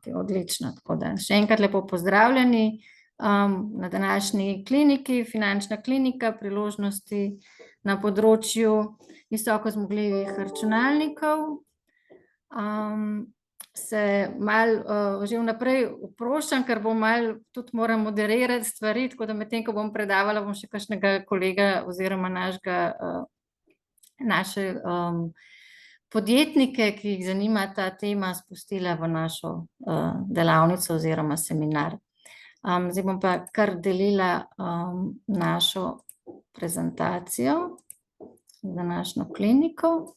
Okay, odlično, tako da še enkrat lepo pozdravljeni na današnji kliniki, finančna klinika, priložnosti na področju visoko zmogljivih računalnikov. Se malo že vnaprej oproščam, ker bom malo tudi moram moderirati stvari, tako da medtem, ko bom predavala, bom še kakšnega kolega oziroma naše podjetnike, ki jih zanima ta tema, spustila v našo delavnico oziroma seminar. Zdaj bom pa kar delila našo prezentacijo za današnjo kliniko.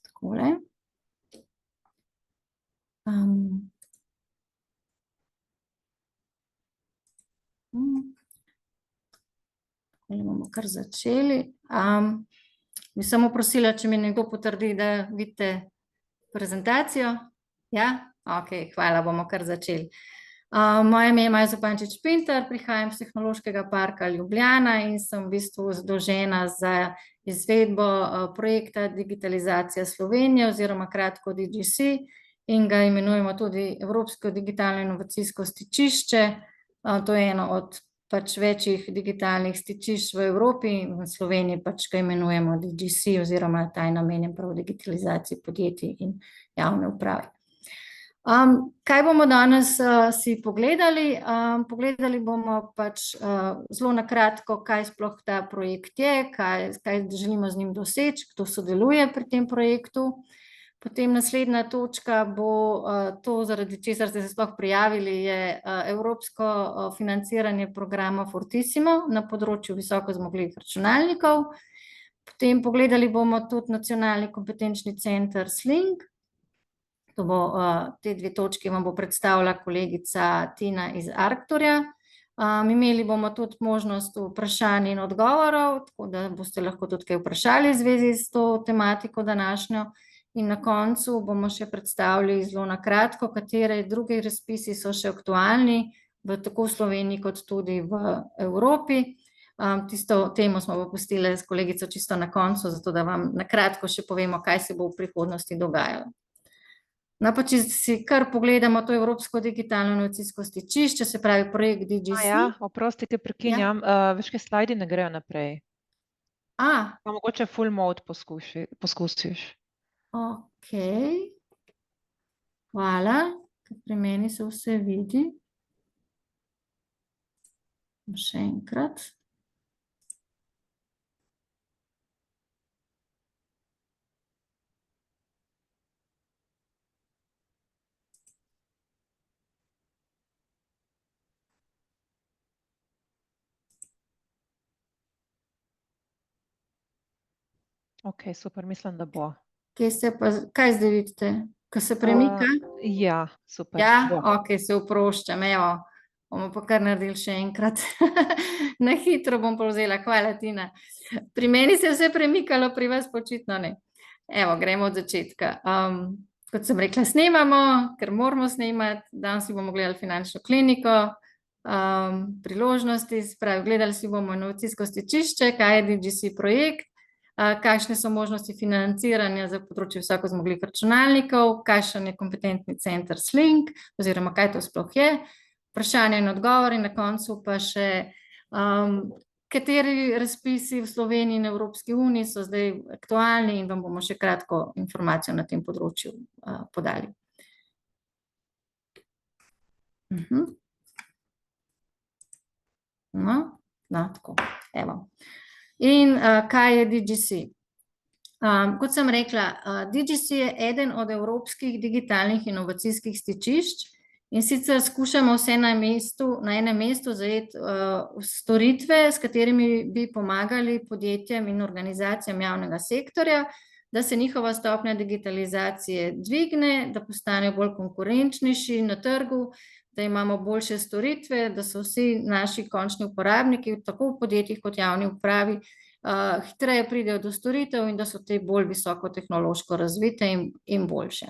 Takole. Takole bomo kar začeli. Bi samo prosila, če mi nekdo potrdi, da vidite prezentacijo. Ja? Okej, hvala, bomo kar začeli. Moje ime je Maja Zupančič Pintar, prihajam iz Tehnološkega parka Ljubljana in sem v bistvu zadolžena za izvedbo projekta Digitalizacija Slovenije oziroma kratko DGC in ga imenujemo tudi Evropsko digitalno inovacijsko stičišče. To je eno od večjih digitalnih stičišč v Evropi in v Sloveniji ga imenujemo DGC oziroma ta je namenjen prav digitalizaciji podjetij in javne uprave. Kaj bomo danes si pogledali? Pogledali bomo zelo na kratko, kaj sploh ta projekt je, kaj želimo z njim doseči, kdo sodeluje pri tem projektu. Potem naslednja točka bo to, zaradi česar ste se sploh prijavili, je evropsko financiranje programa Fortissimo na področju visoko zmogljivih računalnikov. Potem pogledali bomo tudi nacionalni kompetenčni center Slink. To bo te dve točki vam bo predstavila kolegica Tina iz Arcturja. Imeli bomo tudi možnost vprašanj in odgovorov, tako da boste lahko tudi kaj vprašali v zvezi s to tematiko današnjo. In na koncu bomo še predstavili zelo na kratko, katere drugi razpisi so še aktualni tako v Sloveniji kot tudi v Evropi. Tisto temo smo pa pustili s kolegico čisto na koncu, zato da vam na kratko še povemo, kaj se bo v prihodnosti dogajalo. No, pa če si kar pogledamo to Evropsko digitalno inovacijsko stičišče, se pravi projekt DGC. Maja, oprostite, prekinjam, veš kaj, slajdi ne grejo naprej. Pa mogoče full mode poskusiš. Okej. Hvala, ker pri meni se vse vidi. Še enkrat. Okej, super, mislim, da bo. Kaj zdaj vidite? Ko se premika? Ja, super. Ja, okej, se oproščam, evo. Bomo pa kar naredili še enkrat. Na hitro bom povzela, hvala Tina. Pri meni se je vse premikalo, pri vas pa očitno ne. Evo, gremo od začetka. Kot sem rekla, snemamo, ker moramo snemati, danes si bomo gledali finančno kliniko, priložnosti, se pravi, gledali si bomo inovacijsko stičišče, kaj je DGC projekt, kakšne so možnosti financiranja za področje visoko zmogljivih računalnikov, kakšen je kompetentni center Slink oziroma kaj to sploh je, vprašanja in odgovori, na koncu pa še kateri razpisi v Sloveniji in Evropski uniji so zdaj aktualni in vam bomo še kratko informacijo na tem področju podali. No, tako, evo. In kaj je DGC? Kot sem rekla, DGC je eden od evropskih digitalnih inovacijskih stičišč in sicer skušamo vse na enem mestu zajeti storitve, s katerimi bi pomagali podjetjem in organizacijam javnega sektorja, da se njihova stopnja digitalizacije dvigne, da postanejo bolj konkurenčnejši na trgu, da imamo boljše storitve, da so vsi naši končni uporabniki, tako v podjetjih kot javni upravi, hitreje pridejo do storitev in da so te bolj visoko tehnološko razvite in boljše.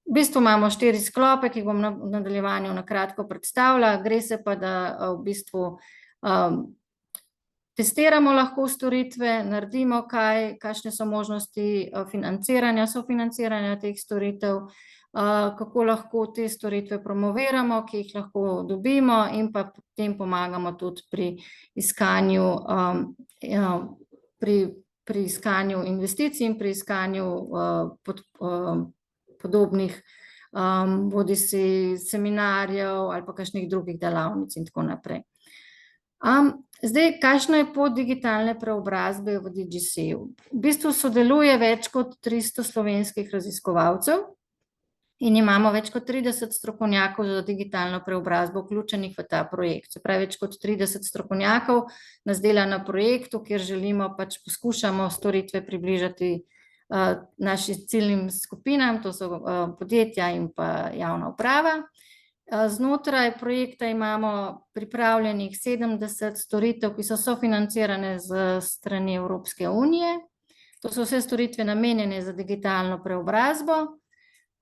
V bistvu imamo 4 sklope, ki bom v nadaljevanju na kratko predstavila. Gre se pa, da v bistvu testiramo lahko storitve, naredimo kakšne so možnosti financiranja, sofinanciranja teh storitev, kako lahko te storitve promoviramo, ki jih lahko dobimo in pa potem pomagamo tudi pri iskanju investicij in pri iskanju podobnih bodisi seminarjev ali pa kakšnih drugih delavnic in tako naprej. Zdaj, kakšna je pot digitalne preobrazbe v DGC-ju? V bistvu sodeluje več kot 300 slovenskih raziskovalcev in imamo več kot 30 strokovnjakov za digitalno preobrazbo vključenih v ta projekt. Se pravi, več kot 30 strokovnjakov nas dela na projektu, kjer želimo poskušamo storitve približati našim ciljnim skupinam, to so podjetja in pa javna uprava. Znotraj projekta imamo pripravljenih 70 storitev, ki so sofinancirane z strani Evropske unije. To so vse storitve namenjene za digitalno preobrazbo.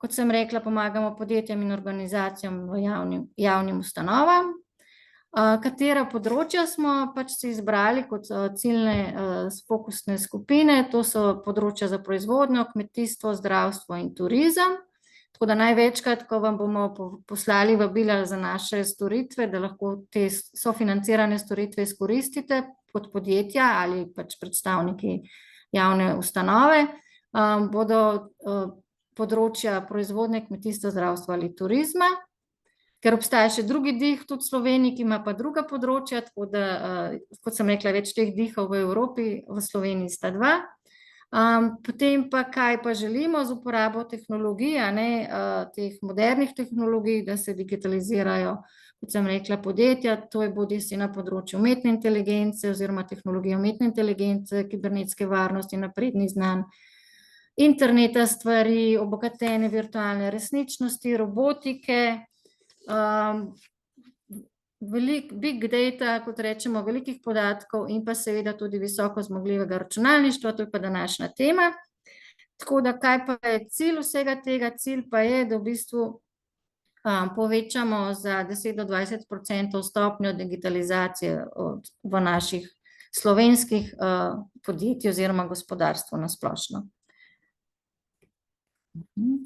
Kot sem rekla, pomagamo podjetjem in organizacijam v javnim ustanovam. Katera področja smo si izbrali kot ciljne fokusne skupine? To so področja za proizvodnjo, kmetijstvo, zdravstvo in turizem. Tako da največkrat, ko vam bomo poslali vabila za naše storitve, da lahko te sofinancirane storitve izkoristite kot podjetja ali predstavniki javne ustanove, bodo področja proizvodnje, kmetijstva, zdravstva ali turizma. Ker obstaja še drugi dih tudi v Sloveniji, ki ima pa druga področja, tako da, kot sem rekla, več teh dihov v Evropi, v Sloveniji sta 2. Potem pa, kaj pa želimo z uporabo tehnologij, teh modernih tehnologij, da se digitalizirajo, kot sem rekla, podjetja, to je bodisi na področju umetne inteligence oziroma tehnologije umetne inteligence, kibernetske varnosti, naprednih znanj, interneta stvari, obogatene virtualne resničnosti, robotike, big data, kot rečemo, velikih podatkov in pa seveda tudi visoko zmogljivega računalništva, to je pa današnja tema. Tako da, kaj pa je cilj vsega tega? Cilj pa je, da v bistvu povečamo za 10 do 20% stopnjo digitalizacije v naših slovenskih podjetij oziroma gospodarstvu na splošno.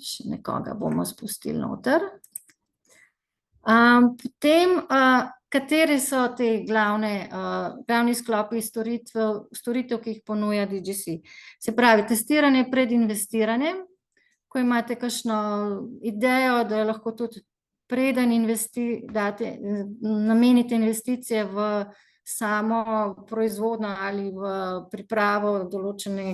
Še nekoga bomo spustili noter. Potem, kateri so te glavni sklopi storitev, ki jih ponuja DGC? Se pravi, testiranje pred investiranjem, ko imate kakšno idejo, da lahko tudi preden namenite investicije v samo proizvodnjo ali v pripravo določene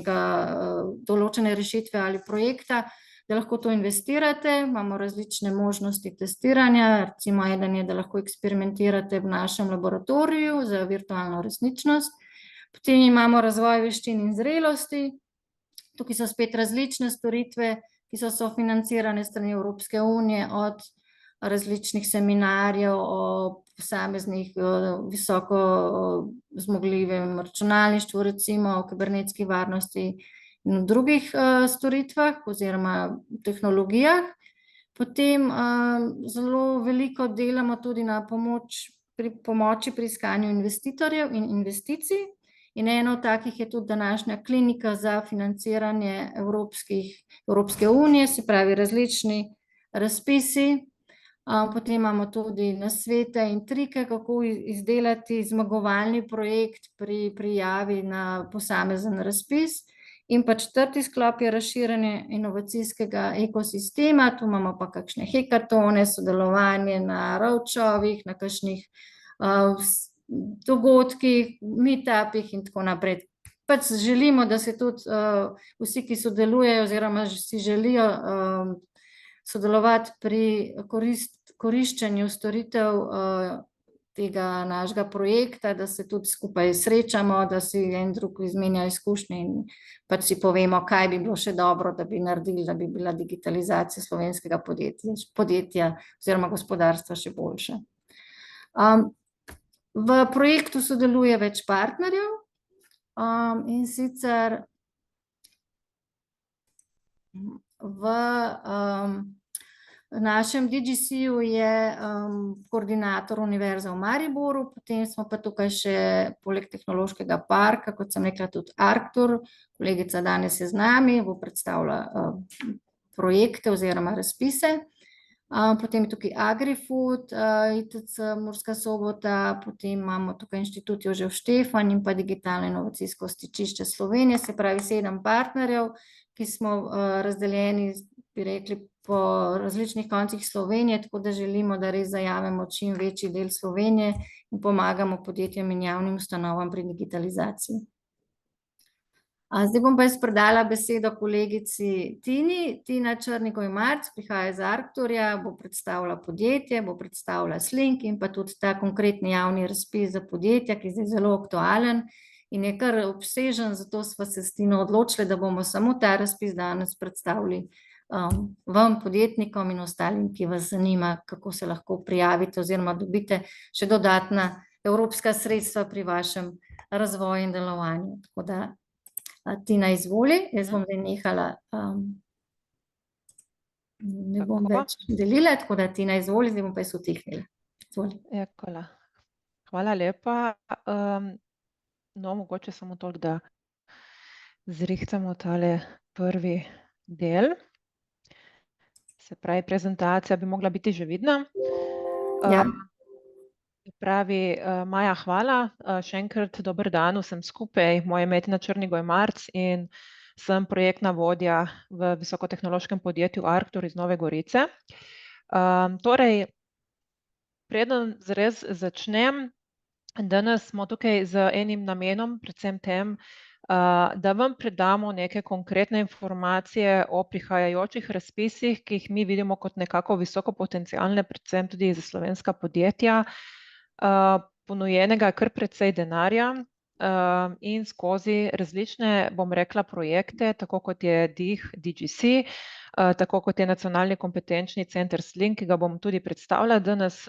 rešitve ali projekta, da lahko to investirate. Imamo različne možnosti testiranja, recimo eden je, da lahko eksperimentirate v našem laboratoriju za virtualno resničnost. Potem imamo razvoj veščin in zrelosti. Tukaj so spet različne storitve, ki so sofinancirane s strani Evropske unije, od različnih seminarjev o posameznih visoko zmogljivem računalništvu, recimo o kibernetski varnosti in drugih storitvah oziroma tehnologijah. Potem zelo veliko delamo tudi na pomoči pri iskanju investitorjev in investicij. In eno od takih je tudi današnja klinika za financiranje Evropske unije, se pravi različni razpisi. Potem imamo tudi nasvete in trike, kako izdelati zmagovalni projekt pri prijavi na posamezen razpis. In pa 4. sklop je razširjanje inovacijskega ekosistema. Tu imamo pa kakšne hekatone, sodelovanje na roadshovih, na kakšnih dogodkih, meetupih in tako naprej. Želimo, da se tudi vsi, ki sodelujejo oziroma si želijo sodelovati pri koriščenju storitev tega našega projekta, da se tudi skupaj srečamo, da si en drug izmenja izkušnje in si povemo, kaj bi bilo še dobro, da bi naredili, da bi bila digitalizacija slovenskega podjetja oziroma gospodarstva še boljša. V projektu sodeluje več partnerjev in sicer našem DGC-ju je koordinator Univerze v Mariboru, potem smo pa tukaj še poleg tehnološkega parka, kot sem rekla, tudi Arctur. Kolegica danes je z nami, bo predstavila projekte oziroma razpise. Potem je tukaj AgriFood, ITC Murska Sobota, potem imamo tukaj Inštitut Jožef Štefan in pa Digitalno inovacijsko stičišče Slovenije, se pravi 7 partnerjev, ki smo razdeljeni, bi rekli, po različnih koncih Slovenije, tako da želimo, da res zajamemo čim večji del Slovenije in pomagamo podjetjem in javnim ustanovam pri digitalizaciji. Zdaj bom pa jaz predala besedo kolegici Tini. Tina Črnigoj Marc prihaja iz Arcturja, bo predstavila podjetje, bo predstavila Slink in pa tudi ta konkretni javni razpis za podjetja, ki je zdaj zelo aktualen in je kar obsežen, zato sva se s Tino odločili, da bomo samo ta razpis danes predstavili vam, podjetnikom in ostalim, ki vas zanima, kako se lahko prijavite oziroma dobite še dodatna evropska sredstva pri vašem razvoju in delovanju. Tako da Tina, izvoli, jaz bom zdaj nehala, ne bom več delila, tako da Tina, izvoli, zdaj bom pa jaz utihnila. Izvoli. Hvala lepa. No, mogoče samo toliko, da zrihtamo tale prvi del. Se pravi, prezentacija bi mogla biti že vidna. Ja. Pravi, Maja, hvala. Še enkrat dober dan vsem skupaj. Moje ime je Tina Črnigoj Marc in sem projektna vodja v visokotehnološkem podjetju Arctur iz Nove Gorice. Torej, preden zares začnem, danes smo tukaj z enim namenom, predvsem tem, da vam predamo neke konkretne informacije o prihajajočih razpisih, ki jih mi vidimo kot nekako visokopotencialne, predvsem tudi za slovenska podjetja. Ponujenega kar precej denarja in skozi različne, bom rekla, projekte, tako kot je DGC, tako kot je Nacionalni kompetenčni center Slink, ki ga bom tudi predstavila danes,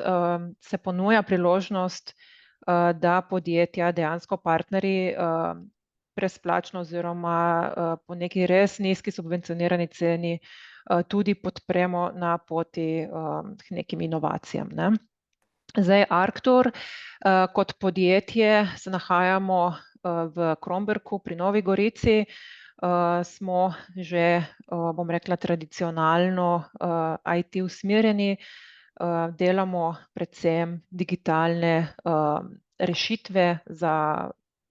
se ponuja priložnost, da podjetja, dejansko partnerji, brezplačno oziroma po neki res nizki subvencionirani ceni tudi podpremo na poti k nekim inovacijam, ne. Zdaj, Arctur kot podjetje se nahajamo v Kromberku pri Novi Gorici. Smo že, bom rekla, tradicionalno IT usmerjeni, delamo predvsem digitalne rešitve za,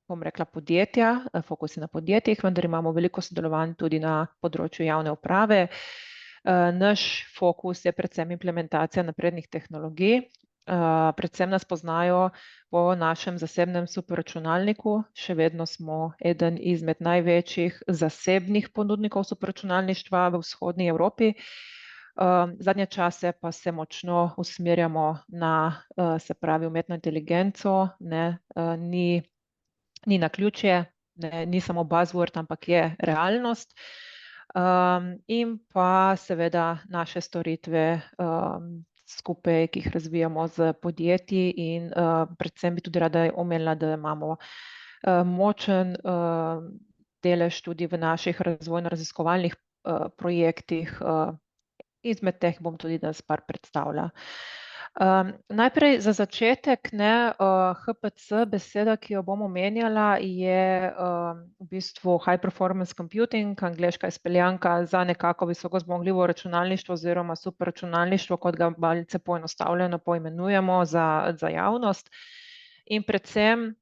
bom rekla, podjetja, fokus je na podjetjih, vendar imamo veliko sodelovanj tudi na področju javne uprave. Naš fokus je predvsem implementacija naprednih tehnologij. Predvsem nas poznajo po našem zasebnem superračunalniku, še vedno smo eden izmed največjih zasebnih ponudnikov superračunalništva v vzhodni Evropi. Zadnje čase pa se močno usmerjamo na, se pravi, umetno inteligenco, ne, ni naključje, ni samo buzzword, ampak je realnost. In pa seveda naše storitve skupaj, ki jih razvijamo z podjetji in predvsem bi tudi rada omenila, da imamo močen delež tudi v naših razvojno-raziskovalnih projektih. Izmed teh bom tudi danes par predstavila. Najprej za začetek, ne, HPC, beseda, ki jo bom omenjala, je v bistvu High Performance Computing, angleška izpeljanka za nekako visoko zmogljivo računalništvo oziroma superračunalništvo, kot ga malce poenostavljeno poimenujemo za javnost. In predvsem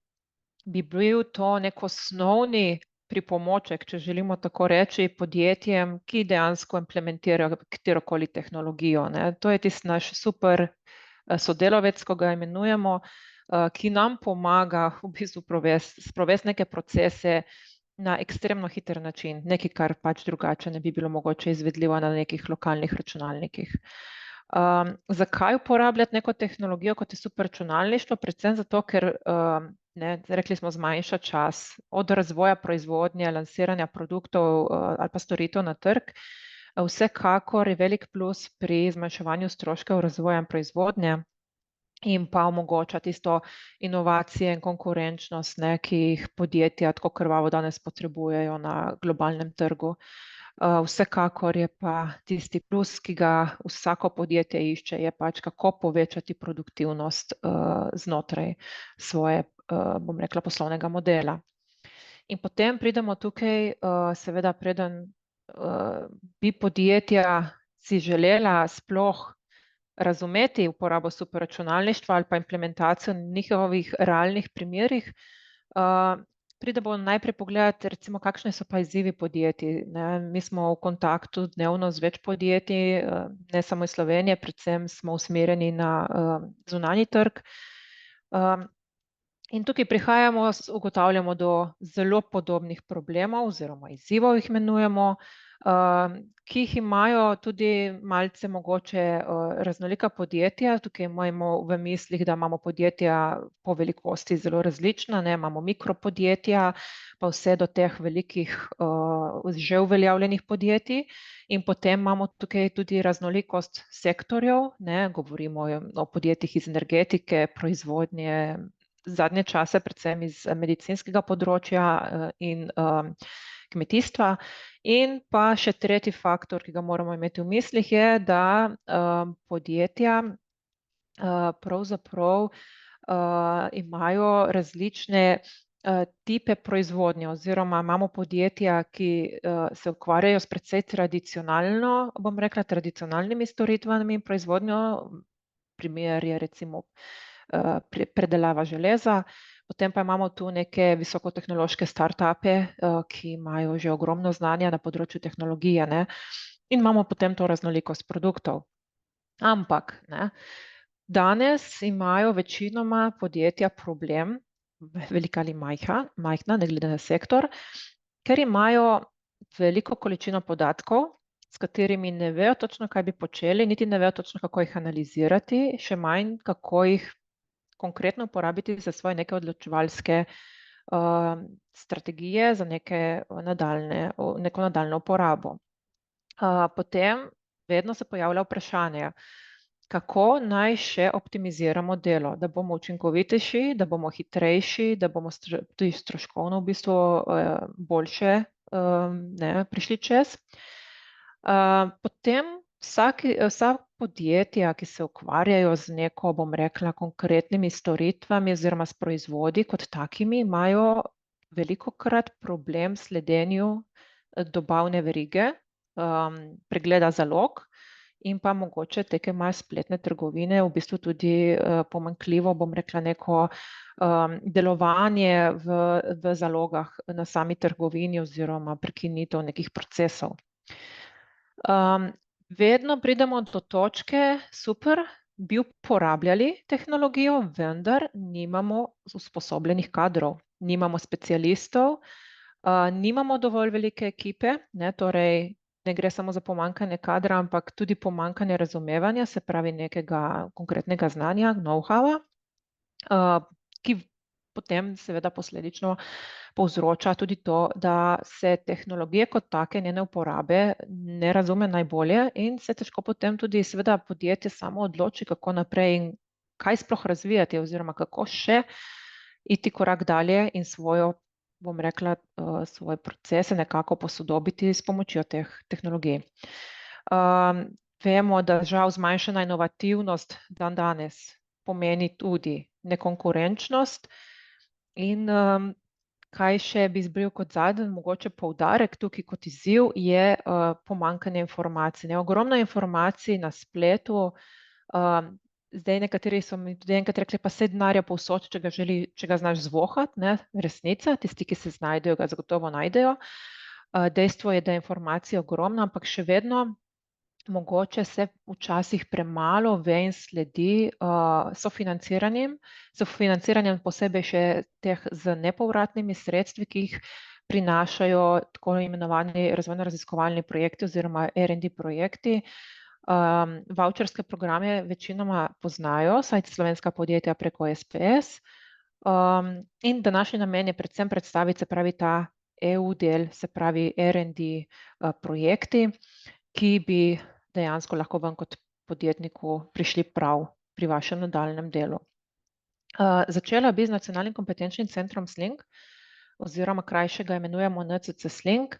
bi bil to nek osnovni pripomoček, če želimo tako reči, podjetjem, ki dejansko implementirajo katerokoli tehnologijo, ne. To je tisti naš super sodelavec, ko ga imenujemo, ki nam pomaga v bistvu sprovesti neke procese na ekstremno hiter način, nekaj, kar pač drugače ne bi bilo mogoče izvedljivo na nekih lokalnih računalnikih. Zakaj uporabljati neko tehnologijo, kot je superračunalništvo? Predvsem zato, ker rekli smo, zmanjša čas od razvoja proizvodnje, lansiranja produktov ali pa storitev na trg. Vsekakor je velik plus pri zmanjševanju stroškov razvoja in proizvodnje in pa omogoča tisto inovacije in konkurenčnost, ne, ki jih podjetja tako krvavo danes potrebujejo na globalnem trgu. Vsekakor je pa tisti plus, ki ga vsako podjetje išče, je pač kako povečati produktivnost znotraj svoje, bom rekla, poslovnega modela. In potem pridemo tukaj, seveda preden bi podjetja si želela sploh razumeti uporabo superračunalništva ali pa implementacijo njihovih realnih primerih, pridemo najprej pogledati, recimo, kakšne so pa izzivi podjetij. Mi smo v kontaktu dnevno z več podjetij, ne samo iz Slovenije, predvsem smo usmerjeni na zunanji trg. In tukaj ugotavljamo do zelo podobnih problemov oziroma izzivov jih imenujemo, ki jih imajo tudi malce mogoče raznolika podjetja. Tukaj imamo v mislih, da imamo podjetja po velikosti zelo različna, imamo mikropodjetja, pa vse do teh velikih že uveljavljenih podjetij. In potem imamo tukaj tudi raznolikost sektorjev, govorimo o podjetjih iz energetike, proizvodnje, zadnje čase predvsem iz medicinskega področja in kmetijstva. In pa še tretji faktor, ki ga moramo imeti v mislih, je, da podjetja pravzaprav imajo različne tipe proizvodnje oziroma imamo podjetja, ki se ukvarjajo s precej tradicionalnimi storitvami in proizvodnjo. Primer je recimo predelava železa. Potem pa imamo tu neke visokotehnološke startupe, ki imajo že ogromno znanja na področju tehnologije, in imamo potem to raznolikost produktov. Ampak danes imajo večinoma podjetja problem, velika ali majhna, ne glede na sektor, ker imajo veliko količino podatkov, s katerimi ne vejo točno, kaj bi počeli, niti ne vejo točno, kako jih analizirati, še manj, kako jih konkretno uporabiti za svoje neke odločevalske strategije, za neko nadaljnjo uporabo. Potem vedno se pojavlja vprašanje, kako naj še optimiziramo delo, da bomo učinkovitejši, da bomo hitrejši, da bomo tudi stroškovno v bistvu boljše prišli čez. Potem vsa podjetja, ki se ukvarjajo z neko, bom rekla, konkretnimi storitvami oziroma s proizvodi kot takimi, imajo velikokrat problem sledenju dobavne verige, pregleda zalog in pa mogoče te, ki imajo spletne trgovine, v bistvu tudi pomanjkljivo, bom rekla, neko delovanje v zalogah na sami trgovini oziroma prekinitev nekih procesov. Vedno pridemo do točke, super, bi uporabljali tehnologijo, vendar nimamo usposobljenih kadrov, nimamo specialistov, nimamo dovolj velike ekipe, torej ne gre samo za pomanjkanje kadra, ampak tudi pomanjkanje razumevanja, se pravi nekega konkretnega znanja, know-howa, ki potem seveda posledično povzroča tudi to, da se tehnologije kot take, njene uporabe ne razume najbolje in se težko potem tudi seveda podjetje samo odloči, kako naprej in kaj sploh razvijati oziroma kako še iti korak dalje in bom rekla, svoje procese nekako posodobiti s pomočjo teh tehnologij. Vemo, da žal zmanjšana inovativnost dandanes pomeni tudi nekonkurenčnost in kaj še bi izbril kot zadnji, mogoče poudarek tukaj kot izziv, je pomanjkanje informacij. Ogromno informacij na spletu, zdaj nekateri so mi tudi enkrat rekli, pa saj denarja povsod, če ga znaš zvohati, resnica, tisti, ki se znajdejo, ga zagotovo najdejo. Dejstvo je, da je informacija ogromna, ampak še vedno mogoče se včasih premalo ve in sledi sofinanciranjem posebej še teh z nepovratnimi sredstvi, ki jih prinašajo tako imenovani razvojno-raziskovalni projekti oziroma R&D projekti. Vavčerske programe večinoma poznajo, saj slovenska podjetja preko SPS. In današnji namen je predvsem predstaviti, se pravi ta EU del, se pravi R&D projekti, ki bi dejansko lahko vam kot podjetniku prišli prav pri vašem nadaljnjem delu. Začela bi z Nacionalnim kompetenčnim centrom SLINK, oziroma krajše ga imenujemo NCC SLINK.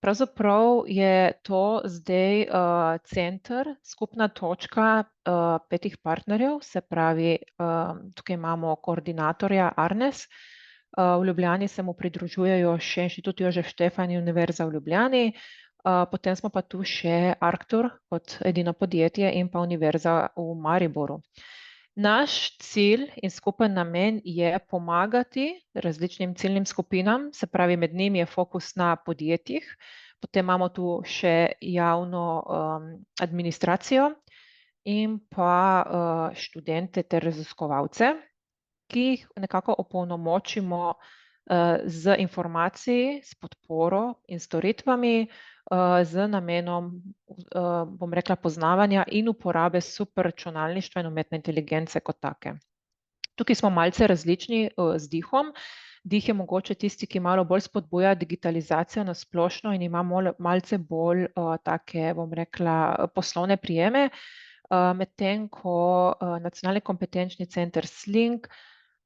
Pravzaprav je to zdaj center, skupna točka 5 partnerjev, se pravi, tukaj imamo koordinatorja Arnes, v Ljubljani se mu pridružujejo še Inštitut Jožef Štefan in Univerza v Ljubljani, potem smo pa tu še Arctur kot edino podjetje in pa Univerza v Mariboru. Naš cilj in skupen namen je pomagati različnim ciljnim skupinam, se pravi, med njimi je fokus na podjetjih, potem imamo tu še javno administracijo in pa študente ter raziskovalce, ki jih nekako opolnomočimo z informacijami, s podporo in storitvami, z namenom, bom rekla, poznavanja in uporabe superračunalništva in umetne inteligence kot take. Tukaj smo malce različni z Dihom. Dih je mogoče tisti, ki malo bolj spodbuja digitalizacijo na splošno in ima malce bolj take, bom rekla, poslovne prijeme, medtem ko Nacionalni kompetenčni center Slink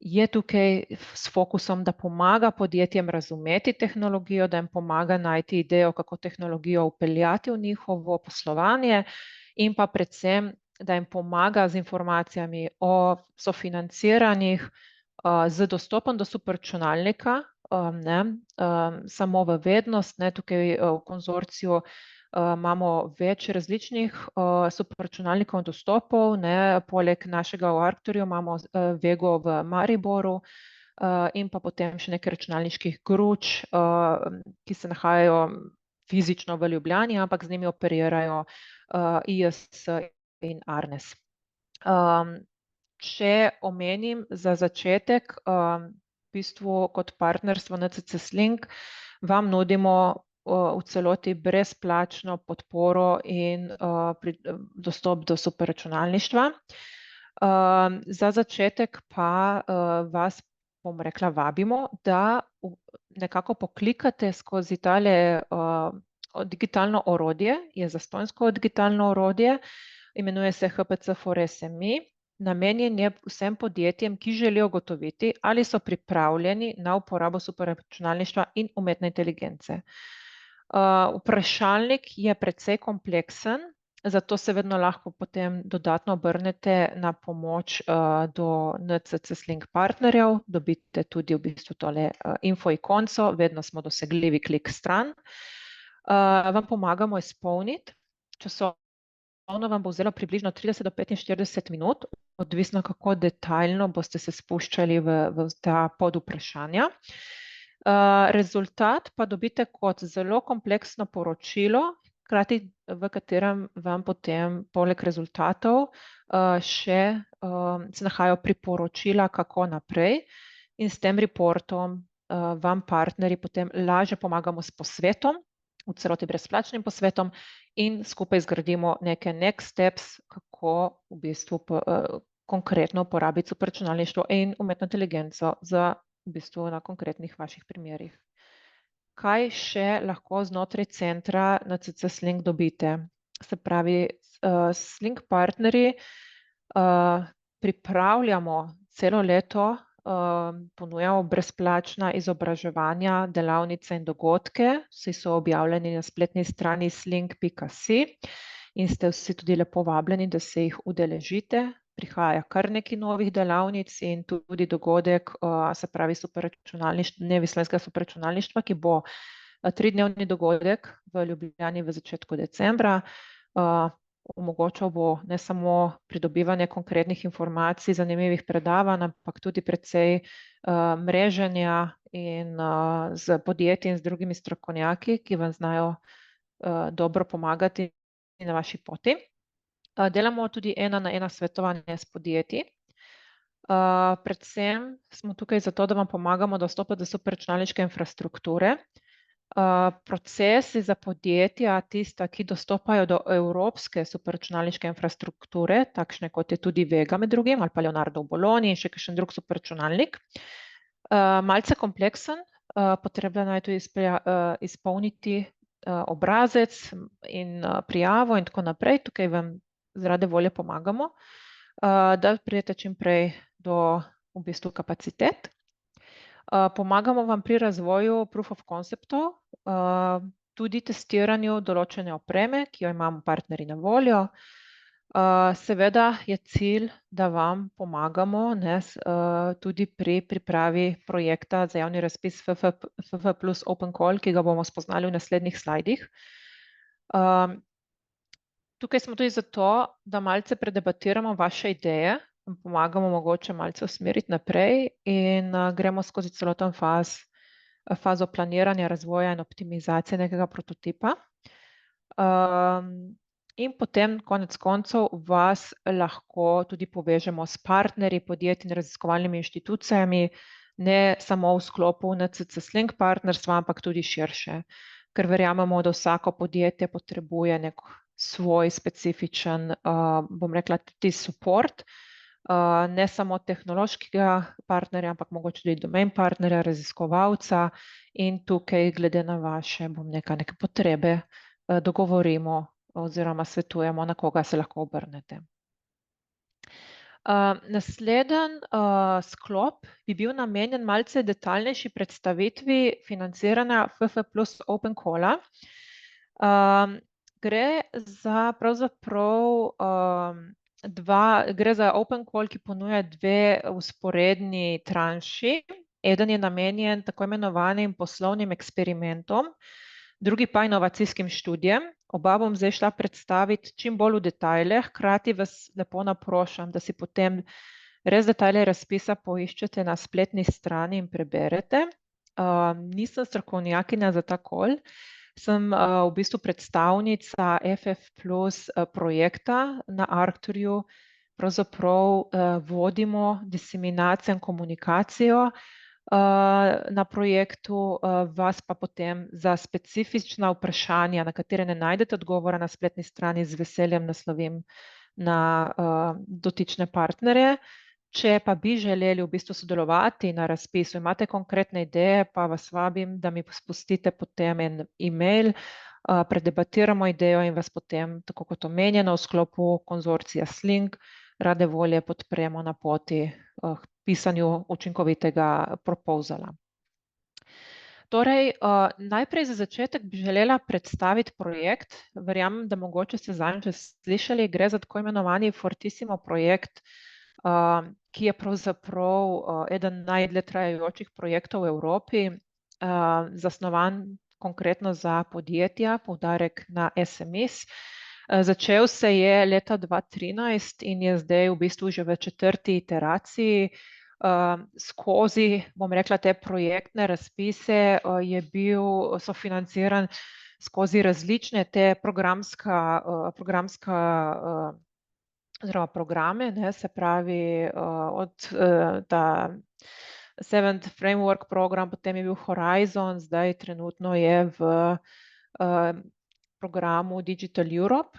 je tukaj s fokusom, da pomaga podjetjem razumeti tehnologijo, da jim pomaga najti idejo, kako tehnologijo vpeljati v njihovo poslovanje in pa predvsem, da jim pomaga z informacijami o sofinanciranjih z dostopom do superračunalnika, samo v vednost, tukaj v konzorciju imamo več različnih superračunalnikov in dostopov, poleg našega v Arcturju imamo Vego v Mariboru in pa potem še nekaj računalniških gruč, ki se nahajajo fizično v Ljubljani, ampak z njimi operirajo IS in Arnes. Če omenim za začetek, v bistvu kot partnerstvo NCC Slink vam nudimo v celoti brezplačno podporo in dostop do superračunalništva. Za začetek pa vas, bom rekla, vabimo, da nekako poklikate skozi tale digitalno orodje, je zastonjsko digitalno orodje, imenuje se HPC for SME. Namenjen je vsem podjetjem, ki želijo ugotoviti, ali so pripravljeni na uporabo superračunalništva in umetne inteligence. Vprašalnik je precej kompleksen, zato se vedno lahko potem dodatno obrnete na pomoč do NCC Slink partnerjev, dobite tudi v bistvu tole info ikonco, vedno smo dosegljivi klik stran. Vam pomagamo izpolniti, časovno vam bo vzelo približno 30 do 45 minut, odvisno kako detaljno boste se spuščali v ta podvprašanja. Rezultat pa dobite kot zelo kompleksno poročilo, hkrati v katerem vam potem poleg rezultatov še se nahajajo priporočila, kako naprej, in s tem reportom vam partnerji potem lažje pomagamo s posvetom, v celoti brezplačnim posvetom, in skupaj zgradimo neke next steps, kako v bistvu konkretno uporabiti superračunalništvo in umetno inteligenco za v bistvu na konkretnih vaših primerih. Kaj še lahko znotraj centra NCC Slink dobite? Se pravi, Slink partnerji pripravljamo celo leto, ponujamo brezplačna izobraževanja, delavnice in dogodke, vsi so objavljeni na spletni strani slink.si in ste vsi tudi lepo vabljeni, da se jih udeležite. Prihaja kar nekaj novih delavnic in tudi dogodek, se pravi Dnevi slovenskega superračunalništva, ki bo 3-dnevni dogodek v Ljubljani v začetku decembra. Omogočal bo ne samo pridobivanje konkretnih informacij, zanimivih predavanj, ampak tudi precej mreženja in z podjetji in z drugimi strokovnjaki, ki vam znajo dobro pomagati na vaši poti. Delamo tudi 1-na-1 svetovanje s podjetji. Predvsem smo tukaj zato, da vam pomagamo dostopati do superračunalniške infrastrukture. Procesi za podjetja, tista, ki dostopajo do evropske superračunalniške infrastrukture, takšne kot je tudi Vega med drugim, ali pa Leonardo v Bologni in še kakšen drug superračunalnik, malce kompleksen, potrebno je tudi izpolniti obrazec in prijavo in tako naprej. Tukaj vam zaradi volje pomagamo, da pridete čim prej do v bistvu kapacitet. Pomagamo vam pri razvoju proof of conceptov. tudi testiranju določene opreme, ki jo imamo partnerji na voljo. Seveda je cilj, da vam pomagamo, ne, tudi pri pripravi projekta za javni razpis FF plus Open Call, ki ga bomo spoznali v naslednjih slajdih. Tukaj smo tudi zato, da malce predebatiramo vaše ideje, pomagamo mogoče malce usmeriti naprej in gremo skozi celoten fazo planiranja, razvoja in optimizacije nekega prototipa. In potem konec koncev vas lahko tudi povežemo s partnerji, podjetji in raziskovalnimi inštitucijami, ne samo v sklopu NCC Sling partnerstva, ampak tudi širše, ker verjamemo, da vsako podjetje potrebuje nek svoj specifičen, bom rekla, tudi support, ne samo tehnološkega partnerja, ampak mogoče tudi domain partnerja, raziskovalca in tukaj glede na vaše, bom rekla, neke potrebe dogovorimo oziroma svetujemo, na koga se lahko obrnete. Naslednji sklop bi bil namenjen malce detaljnejši predstavitvi financiranja FF plus Open Calla. Gre za pravzaprav gre za Open Call, ki ponuja dve vzporedni tranši. Eden je namenjen tako imenovanim poslovnim eksperimentom, drugi pa inovacijskim študijem. Oba bom zdaj šla predstaviti čim bolj v detajle, hkrati vas lepo naprošam, da si potem res detajle razpisa poiščete na spletni strani in preberete. Nisem strokovnjakinja za ta call, sem v bistvu predstavnica FF plus projekta na Arcturju. Pravzaprav vodimo diseminacijo in komunikacijo na projektu, vas pa potem za specifična vprašanja, na katere ne najdete odgovora na spletni strani, z veseljem naslovim na dotične partnerje. Če pa bi želeli v bistvu sodelovati na razpisu, imate konkretne ideje, pa vas vabim, da mi spustite potem en e-mail, predebatiramo idejo in vas potem, tako kot omenjeno, v sklopu konzorcija Sling, rade volje podpremo na poti pisanju učinkovitega proposala. Torej, najprej za začetek bi želela predstaviti projekt. Verjamem, da mogoče ste zanj že slišali, gre za tako imenovani Fortissimo projekt, ki je pravzaprav eden najdlje trajajočih projektov v Evropi, zasnovan konkretno za podjetja, poudarek na SMEs. Začel se je leta 2013 in je zdaj v bistvu že v 4. iteraciji. Skozi, bom rekla, te projektne razpise je bil sofinanciran skozi različne te oziroma programe, ne, se pravi od ta Seventh Framework program, potem je bil Horizon, zdaj trenutno je v programu Digital Europe.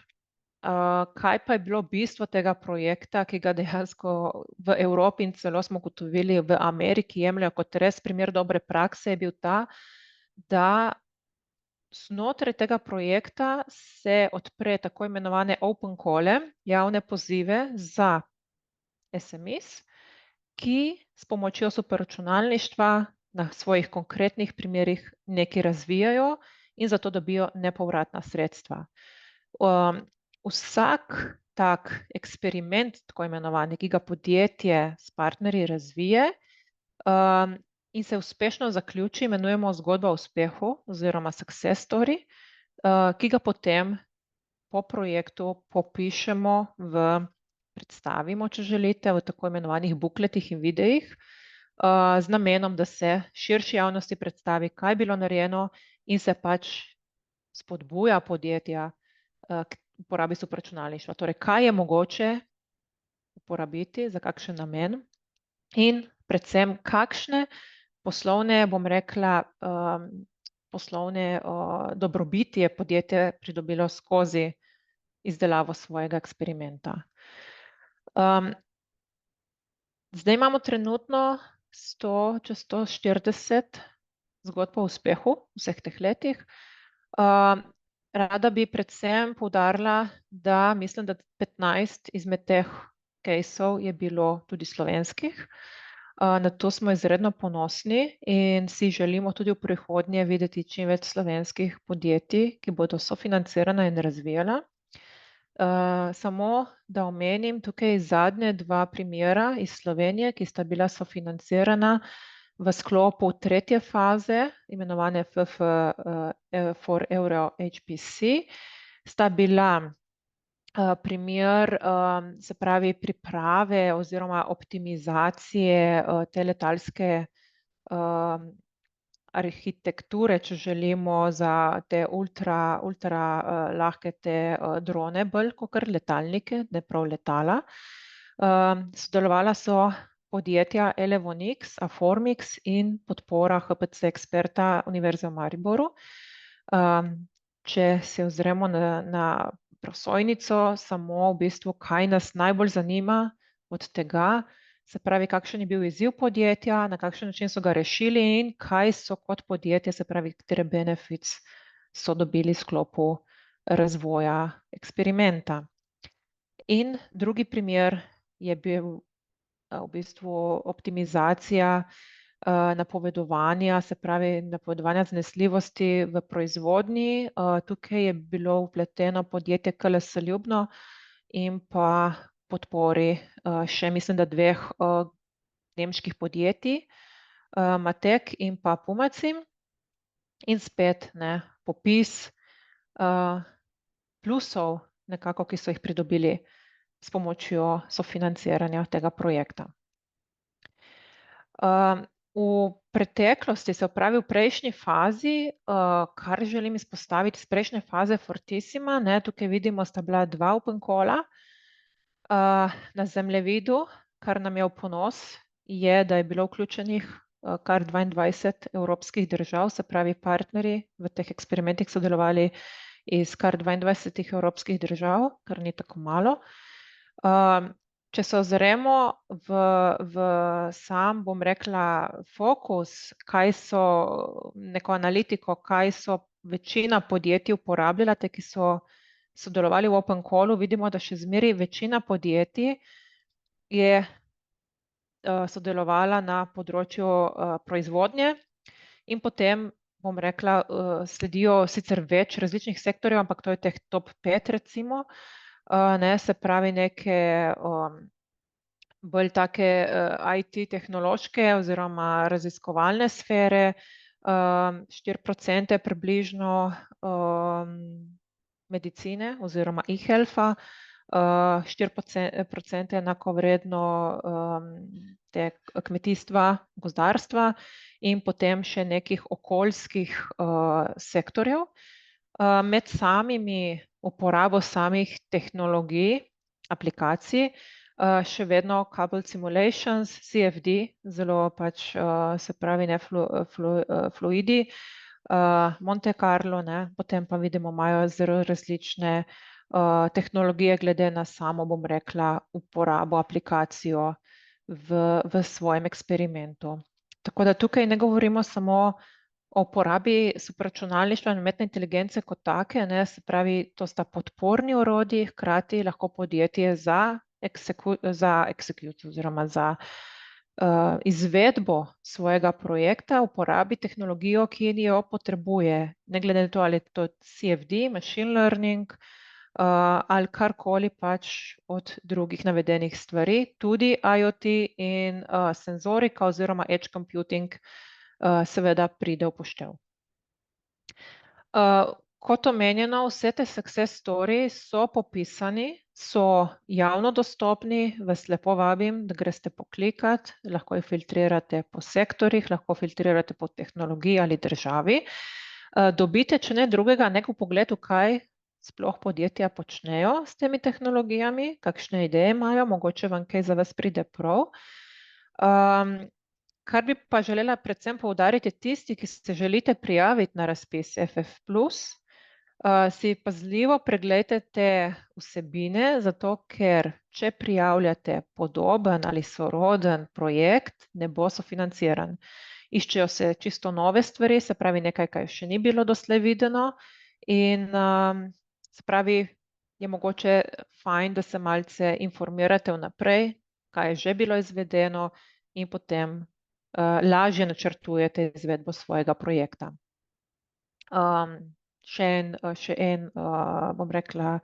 Kaj pa je bilo bistvo tega projekta, ki ga dejansko v Evropi in celo smo ugotovili v Ameriki jemljejo kot res primer dobre prakse, je bil ta, da znotraj tega projekta se odpre tako imenovane Open Calle, javne pozive za SMEs, ki s pomočjo superračunalništva na svojih konkretnih primerih nekaj razvijajo in zato dobijo nepovratna sredstva. Vsak tak eksperiment, tako imenovani, ki ga podjetje s partnerji razvije in se uspešno zaključi, imenujemo zgodba o uspehu oziroma success story, ki ga potem po projektu popišemo predstavimo, če želite, v tako imenovanih bukletih in videih, z namenom, da se širši javnosti predstavi, kaj je bilo narejeno in se pač spodbuja podjetja k uporabi superračunalništva. Torej, kaj je mogoče uporabiti, za kakšen namen in predvsem kakšne poslovne, bom rekla, poslovne dobrobiti je podjetje pridobilo skozi izdelavo svojega eksperimenta. Zdaj imamo trenutno čez 140 zgodb o uspehu v vseh teh letih. Rada bi predvsem poudarila, da mislim, da 15 izmed teh caseov je bilo tudi slovenskih. Na to smo izredno ponosni in si želimo tudi v prihodnje videti čim več slovenskih podjetij, ki bodo sofinancirana in razvijala. Samo da omenim tukaj zadnje dva primera iz Slovenije, ki sta bila sofinancirana v sklopu tretje faze, imenovane for Euro HPC, sta bila primer, se pravi, priprave oziroma optimizacije te letalske arhitekture, če želimo, za te ultra lahke te drone, bolj kakor letalnike, ne prav letala. Sodelovala so podjetja Elevonix, Aformix in podpora HPC Experta Univerze v Mariboru. Če se ozremo na prosojnico, samo v bistvu, kaj nas najbolj zanima od tega, se pravi, kakšen je bil izziv podjetja, na kakšen način so ga rešili in kaj so kot podjetje, se pravi, katere benefits so dobili v sklopu razvoja eksperimenta. In drugi primer je bil v bistvu optimizacija napovedovanja, se pravi napovedovanja zanesljivosti v proizvodnji. Tukaj je bilo vpleteno podjetje KLS Ljubno in pa podpori še, mislim, da dveh nemških podjetij, Matek in pa Pumacim. In spet popis plusov nekako, ki so jih pridobili s pomočjo sofinanciranja tega projekta. V preteklosti, se pravi v prejšnji fazi, kar želim izpostaviti iz prejšnje faze Fortissima, tukaj vidimo, sta bila dva open calla na zemljevidu, kar nam je v ponos, je, da je bilo vključenih kar 22 evropskih držav, se pravi partnerji v teh eksperimentih sodelovali iz kar 22 evropskih držav, kar ni tako malo. Če se ozremo v sam, bom rekla, fokus, kaj so neko analitiko, kaj so večina podjetij uporabljala, te, ki so sodelovali v open callu, vidimo, da še zmeraj večina podjetij je sodelovala na področju proizvodnje in potem, bom rekla, sledijo sicer več različnih sektorjev, ampak to je teh top 5 recimo, se pravi neke bolj take IT tehnološke oziroma raziskovalne sfere, 4% približno medicine oziroma e-healtha, 4% enakovredno te kmetijstva, gozdarstva in potem še nekih okoljskih sektorjev. Med samimi uporabo samih tehnologij, aplikacij, še vedno Coupled Simulations, CFD, zelo pač, se pravi, fluidi, Monte Carlo, potem pa vidimo, imajo zelo različne tehnologije glede na samo, bom rekla, uporabo, aplikacijo v svojem eksperimentu. Tako da tukaj ne govorimo samo o uporabi superračunalništva in umetne inteligence kot take, se pravi, to sta podporni orodji, hkrati lahko podjetje za execute oziroma za izvedbo svojega projekta uporabi tehnologijo, ki jo potrebuje, ne glede na to, ali je to CFD, machine learning, ali karkoli pač od drugih navedenih stvari, tudi IoT in senzorika oziroma edge computing seveda pride v poštev. Kot omenjeno, vse te success stories so popisani, so javno dostopni, vas lepo vabim, da greste poklikati, lahko jih filtrirate po sektorjih, lahko filtrirate po tehnologiji ali državi. Dobite, če ne drugega, neko pogled, kaj sploh podjetja počnejo s temi tehnologijami, kakšne ideje imajo, mogoče vam kaj za vas pride prav. Kar bi pa želela predvsem poudariti, tisti, ki se želite prijaviti na razpis FF+, si pazljivo pregledajte te vsebine, zato ker če prijavljate podoben ali soroden projekt, ne bo sofinanciran. Iščejo se čisto nove stvari, se pravi nekaj, kar še ni bilo doslej videno in se pravi, je mogoče fajn, da se malce informirate vnaprej, kaj je že bilo izvedeno in potem lažje načrtujete izvedbo svojega projekta. Še en, bom rekla,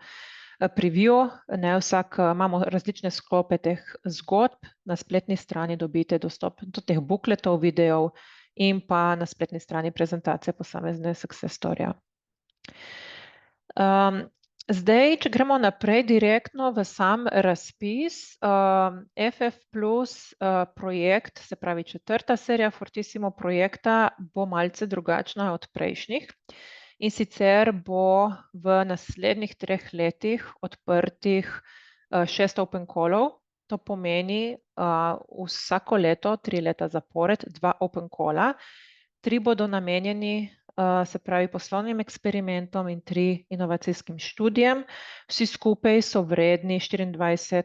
preview, imamo različne sklope teh zgodb, na spletni strani dobite dostop do teh bukletov, videov in pa na spletni strani prezentacije posamezne success storyja. Zdaj, če gremo naprej direktno v sam razpis, FF Plus projekt, se pravi 4. serija Fortissimo projekta, bo malce drugačna od prejšnjih. In sicer bo v naslednjih 3 letih odprtih 6 open callov. To pomeni vsako leto, 3 leta zapored, 2 open calla. 3 bodo namenjeni, se pravi, poslovnim eksperimentom in 3 inovacijskim študijem. Vsi skupaj so vredni 24,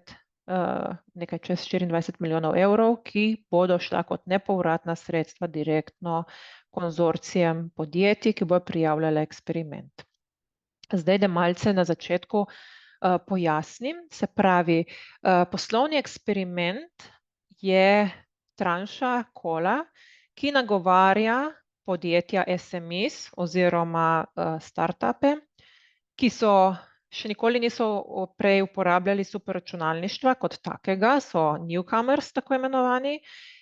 nekaj čez 24 milijonov evrov, ki bodo šla kot nepovratna sredstva direktno konzorcijem podjetij, ki bodo prijavljale eksperiment. Zdaj, da malce na začetku pojasnim, se pravi, poslovni eksperiment je tranša kola, ki nagovarja podjetja SMEs oziroma startupe, ki še nikoli niso prej uporabljali superračunalništva kot takega, so newcomers, tako imenovani,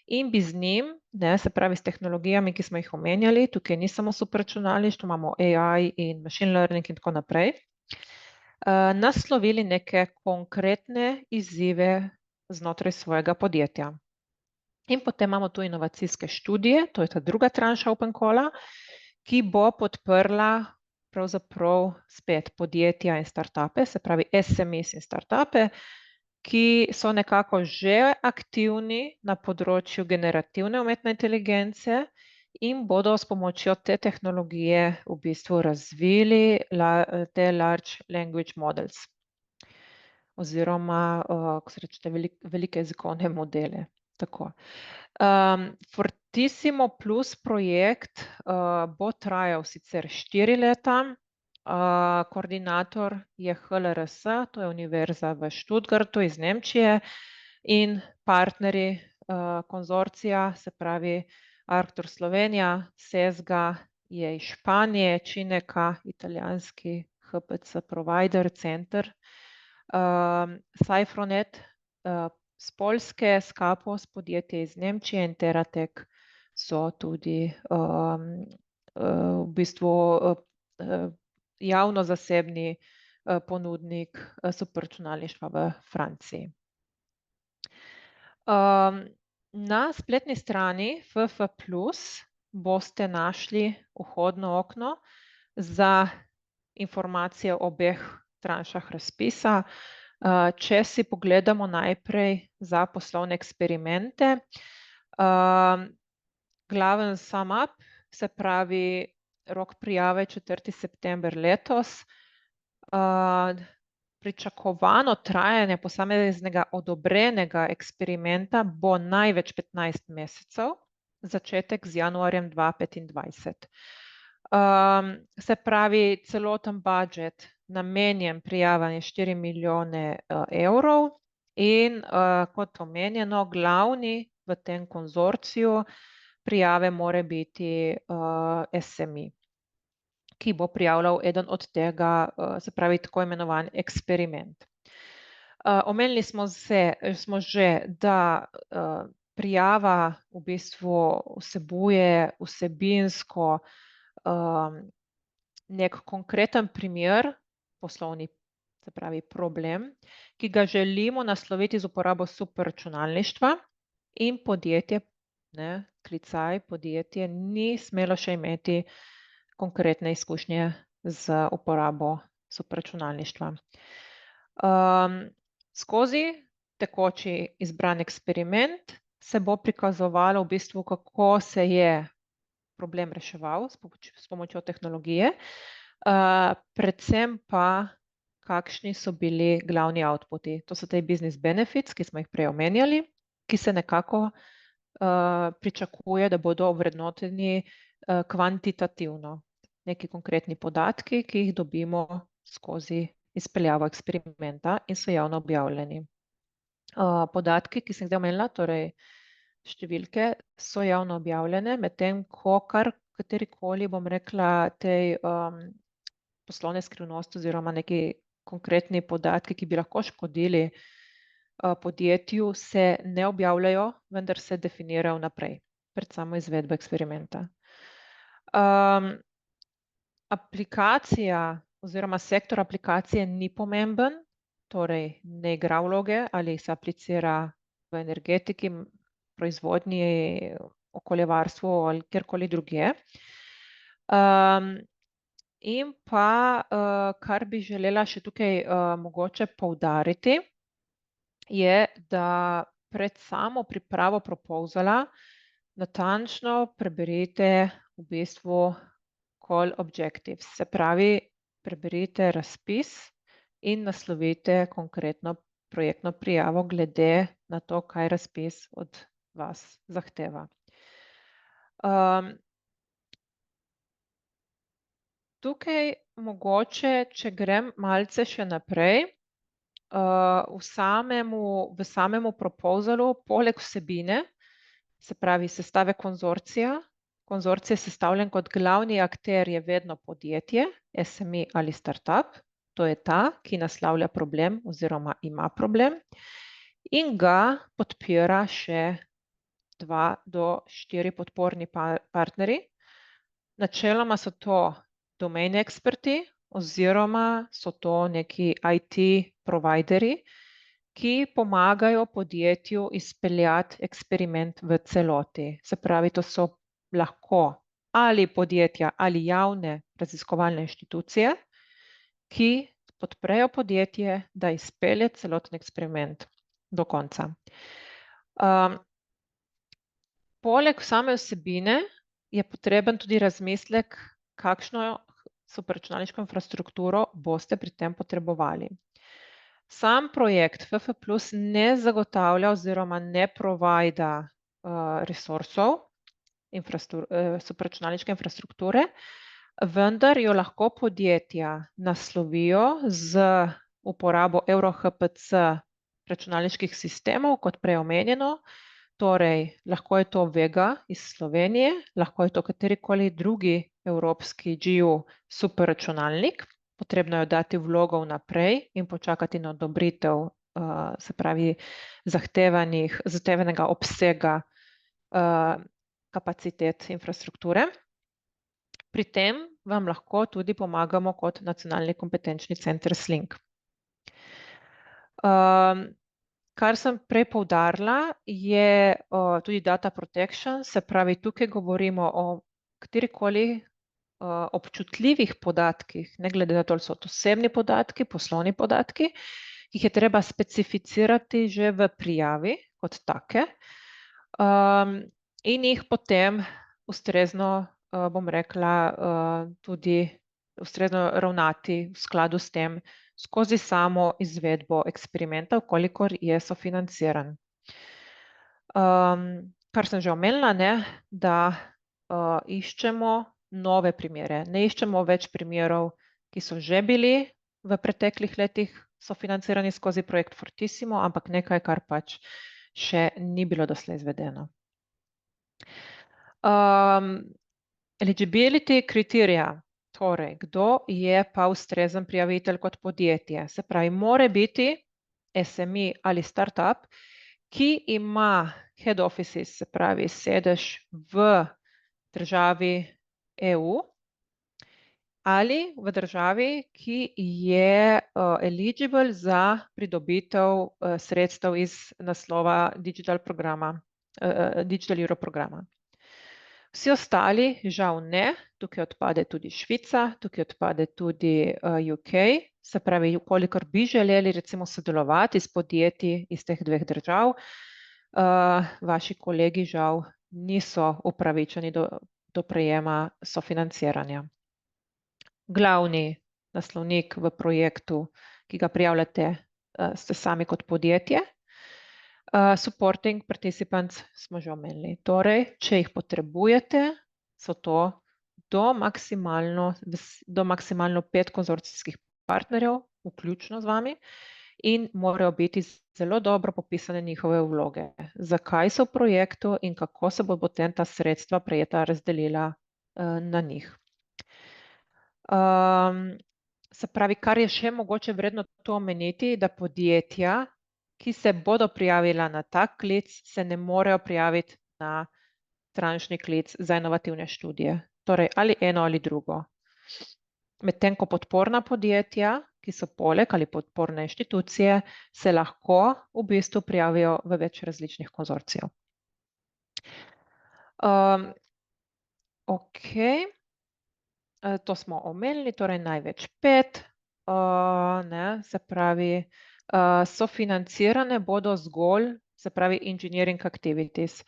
in bi z njim, se pravi s tehnologijami, ki smo jih omenjali, tukaj ni samo superračunalništvo, imamo AI in machine learning in tako naprej, naslovili neke konkretne izzive znotraj svojega podjetja. In potem imamo tu inovacijske študije, to je ta druga tranša open calla, ki bo podprla pravzaprav spet podjetja in startupe, se pravi SMEs in startupe, ki so nekako že aktivni na področju generativne umetne inteligence in bodo s pomočjo te tehnologije v bistvu razvili te large language models oziroma, ko se reče, velike jezikovne modele. Tako. Fortissimo Plus projekt bo trajal sicer 4 leta, koordinator je HLRS, to je Univerza v Stuttgartu iz Nemčije, in partnerji konzorcija, se pravi Arctur Slovenija, SESGA je iz Španije, Cineka, italijanski HPC provider, center, Cyfronet z Poljske, Scapos podjetje iz Nemčije in Teratek so tudi v bistvu javno-zasebni ponudnik superračunalništva v Franciji. Na spletni strani FF Plus boste našli vhodno okno za informacije o obeh tranšah razpisa. Če si pogledamo najprej za poslovne eksperimente, glaven sum up, se pravi, rok prijave 4. september letos, pričakovano trajanje posameznega odobrenega eksperimenta bo največ 15 mesecev, začetek z januarjem 2025. Se pravi, celoten budžet namenjen prijavam je 4 milijone evrov in kot omenjeno, glavni v tem konzorciju prijave mora biti SME, ki bo prijavljal eden od tega, se pravi, tako imenovan eksperiment. Omenili smo že, da prijava v bistvu vsebuje vsebinsko nek konkreten primer, poslovni, se pravi problem, ki ga želimo nasloviti z uporabo superračunalništva in podjetje, klicaj podjetje, ni smelo še imeti konkretne izkušnje z uporabo superračunalništva. Skozi tekoči izbran eksperiment se bo prikazovalo v bistvu, kako se je problem reševal s pomočjo tehnologije, predvsem pa, kakšni so bili glavni outputi. To so te business benefits, ki smo jih prej omenjali, ki se nekako pričakuje, da bodo ovrednoteni kvantitativno. Neki konkretni podatki, ki jih dobimo skozi izpeljavo eksperimenta in so javno objavljeni. Podatki, ki sem jih zdaj omenila, torej številke so javno objavljene, medtem ko katerikoli, bom rekla, tej poslovne skrivnosti oziroma neki konkretni podatki, ki bi lahko škodili podjetju, se ne objavljajo, vendar se definirajo naprej, pred samo izvedbo eksperimenta. Aplikacija oziroma sektor aplikacije ni pomemben, torej ne igra vloge, ali se aplicira v energetiki, proizvodnji, okoljevarstvu ali kjerkoli drugje. In pa, kar bi želela še tukaj mogoče poudariti, je, da pred samo pripravo proposala natančno preberite v bistvu call objectives, se pravi, preberite razpis in naslovite konkretno projektno prijavo glede na to, kaj razpis od vas zahteva. Tukaj mogoče, če grem malce še naprej, v samemu proposalu, poleg vsebine, se pravi sestave konzorcija, konzorcij je sestavljen kot glavni akter je vedno podjetje, SME ali startup, to je ta, ki naslavlja problem oziroma ima problem in ga podpira še 2 do 4 podporni partnerji. Načeloma so to domain eksperti oziroma so to neki IT providerji, ki pomagajo podjetju izpeljati eksperiment v celoti. Se pravi, to so lahko ali podjetja ali javne raziskovalne inštitucije, ki podprejo podjetje, da izpelje celoten eksperiment do konca. Poleg same vsebine je potreben tudi razmislek, kakšno superračunalniško infrastrukturo boste pri tem potrebovali. Sam projekt FF Plus ne zagotavlja oziroma ne provajda resursov superračunalniške infrastrukture, vendar jo lahko podjetja naslovijo z uporabo EuroHPC računalniških sistemov, kot prej omenjeno, torej lahko je to Vega iz Slovenije, lahko je to katerikoli drugi evropski GU superračunalnik, potrebno je dati vlogo vnaprej in počakati na odobritev, se pravi zahtevanega obsega kapacitet infrastrukture. Pri tem vam lahko tudi pomagamo kot nacionalni kompetenčni center SLINK. Kar sem prej poudarila, je tudi data protection, se pravi, tukaj govorimo o katerikoli občutljivih podatkih, ne glede na to, ali so to osebni podatki, poslovni podatki, ki jih je treba specificirati že v prijavi kot take in jih potem ustrezno, bom rekla, tudi ustrezno ravnati v skladu s tem skozi samo izvedbo eksperimenta, kolikor je sofinanciran. Kar sem že omenila, da iščemo nove primere, ne iščemo več primerov, ki so že bili v preteklih letih sofinancirani skozi projekt Fortissimo, ampak nekaj, kar pač še ni bilo doslej izvedeno. Eligibility kriterija, torej, kdo je pa ustrezen prijavitelj kot podjetje, se pravi, mora biti SME ali startup, ki ima head offices, se pravi, sedež v državi EU ali v državi, ki je eligible za pridobitev sredstev iz naslova Digital Euro programa. Vsi ostali žal ne, tukaj odpade tudi Švica, tukaj odpade tudi UK, se pravi, kolikor bi želeli recimo sodelovati s podjetji iz teh 2 držav, vaši kolegi žal niso upravičeni do prejema sofinanciranja. Glavni naslovnik v projektu, ki ga prijavljate, ste sami kot podjetje. Supporting participants smo že omenili. Torej, če jih potrebujete, so to do maksimalno 5 konzorcijskih partnerjev, vključno z vami, in morajo biti zelo dobro popisane njihove vloge. Zakaj so v projektu in kako se bo potem ta sredstva prejeta razdelila na njih. Se pravi, kar je še mogoče vredno to omeniti, da podjetja, ki se bodo prijavila na tak klic, se ne morejo prijaviti na trančni klic za inovativne študije. Torej, ali eno ali drugo. Medtem ko podporna podjetja, ki so poleg ali podporne inštitucije, se lahko v bistvu prijavijo v več različnih konzorcijev. Ok, to smo omenili, torej največ 5, se pravi, sofinancirane bodo zgolj, se pravi, engineering activities.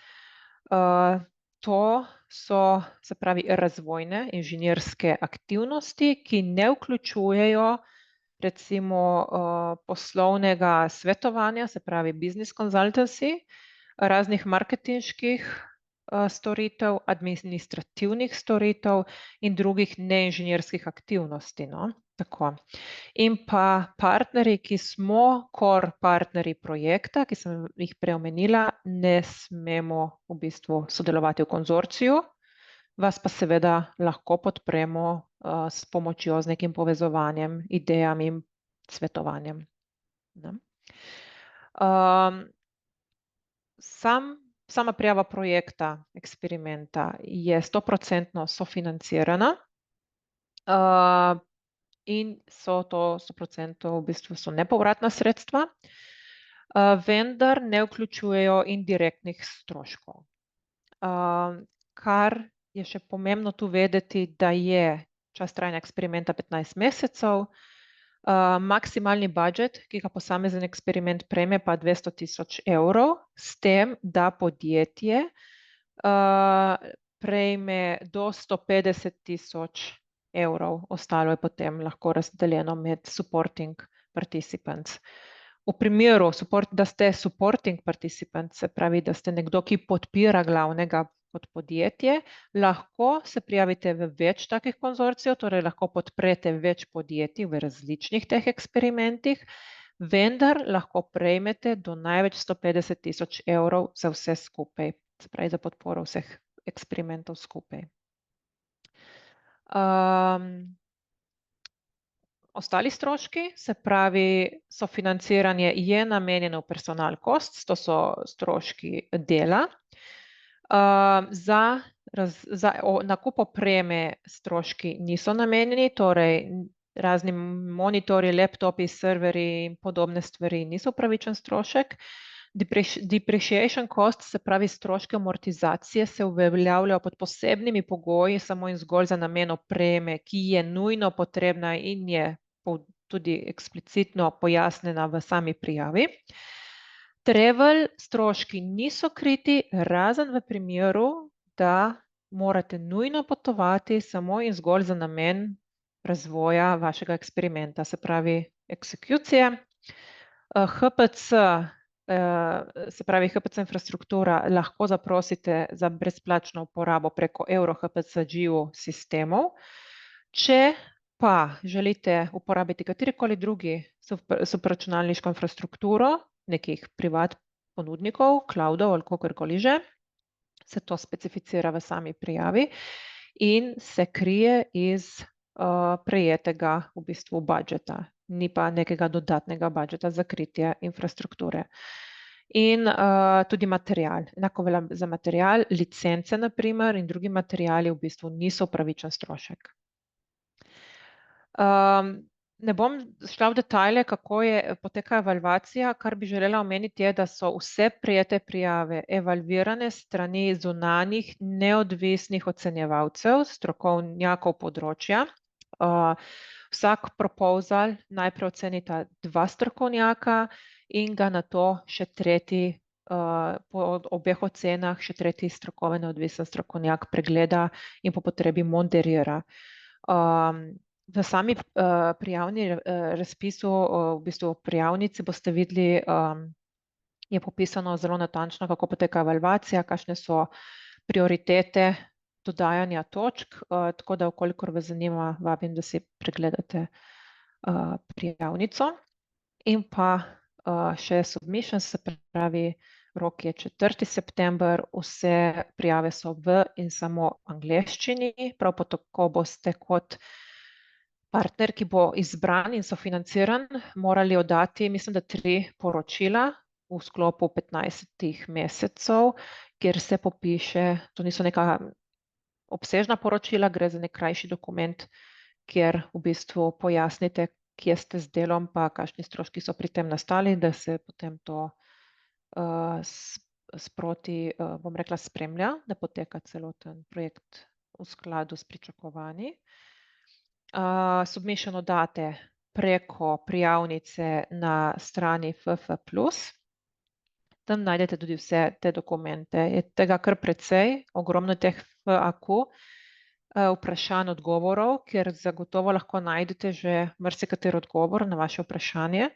To so, se pravi, razvojne inženirske aktivnosti, ki ne vključujejo recimo poslovnega svetovanja, se pravi business consultancy, raznih marketinških storitev, administrativnih storitev in drugih neinženirskih aktivnosti. Tako. In pa partnerji, ki smo core partnerji projekta, ki sem jih preomenila, ne smemo v bistvu sodelovati v konzorciju, vas pa seveda lahko podpremo s pomočjo z nekim povezovanjem, idejami in svetovanjem. Sama prijava projekta, eksperimenta je 100% sofinancirana in so to 100% v bistvu so nepovratna sredstva, vendar ne vključujejo indirektnih stroškov. Kar je še pomembno tu vedeti, da je čas trajanja eksperimenta 15 mesecev, maksimalni budžet, ki ga posamezen eksperiment prejme, pa 200.000 evrov, s tem, da podjetje prejme do 150.000 evrov, ostalo je potem lahko razdeljeno med supporting participants. V primeru, da ste supporting participant, se pravi, da ste nekdo, ki podpira glavnega kot podjetje, lahko se prijavite v več takih konzorcijev, torej lahko podprete več podjetij v različnih teh eksperimentih, vendar lahko prejmete do največ 150.000 evrov za vse skupaj, se pravi za podporo vseh eksperimentov skupaj. Ostali stroški, se pravi, sofinanciranje je namenjeno v personal costs, to so stroški dela. Za nakup opreme stroški niso namenjeni, torej razni monitorji, laptopi, serverji in podobne stvari niso pravičen strošek. Depreciation cost, se pravi stroške amortizacije, se uveljavljajo pod posebnimi pogoji samo in zgolj za namen opreme, ki je nujno potrebna in je tudi eksplicitno pojasnjena v sami prijavi. Travel stroški niso kriti, razen v primeru, da morate nujno potovati samo in zgolj za namen razvoja vašega eksperimenta, se pravi eksekucije. HPC, se pravi HPC infrastruktura, lahko zaprosite za brezplačno uporabo preko EuroHPC-GIU sistemov. Če pa želite uporabiti katerikoli drugi superračunalniško infrastrukturo, nekih privat ponudnikov, cloudov ali kakorkoli že, se to specificira v sami prijavi in se krije iz prejetega v bistvu budžeta, ni pa nekega dodatnega budžeta za kritje infrastrukture. In tudi material, enako velja za material, licence na primer in drugi materiali v bistvu niso pravičen strošek. Ne bom šla v detajle, kako poteka evalvacija, kar bi želela omeniti je, da so vse prejete prijave evalvirane strani zunanjih neodvisnih ocenjevalcev, strokovnjakov področja. Vsak proposal najprej ocenita 2 strokovnjaka in ga nato še tretji, po obeh ocenah, še tretji strokoven neodvisen strokovnjak pregleda in po potrebi moderira. V sami prijavni razpisu, v bistvu prijavnici boste videli, je popisano zelo natančno, kako poteka evalvacija, kakšne so prioritete dodajanja točk, tako da, v kolikor vas zanima, vabim, da si pregledate prijavnico. In pa še submission, se pravi, rok je 4. september, vse prijave so v in samo angleščini, prav tako boste kot partner, ki bo izbran in sofinanciran, morali oddati, mislim, da 3 poročila v sklopu 15 mesecev, kjer se popiše, to niso neka obsežna poročila, gre za nek krajši dokument, kjer v bistvu pojasnite, kje ste z delom, pa kakšni stroški so pri tem nastali, da se potem to sproti, bom rekla, spremlja, da poteka celoten projekt v skladu s pričakovanji. Submission oddate preko prijavnice na strani FF+. Tam najdete tudi vse te dokumente. Je tega kar precej, ogromno teh FAQ, vprašanj, odgovorov, kjer zagotovo lahko najdete že marsikateri odgovor na vaše vprašanje.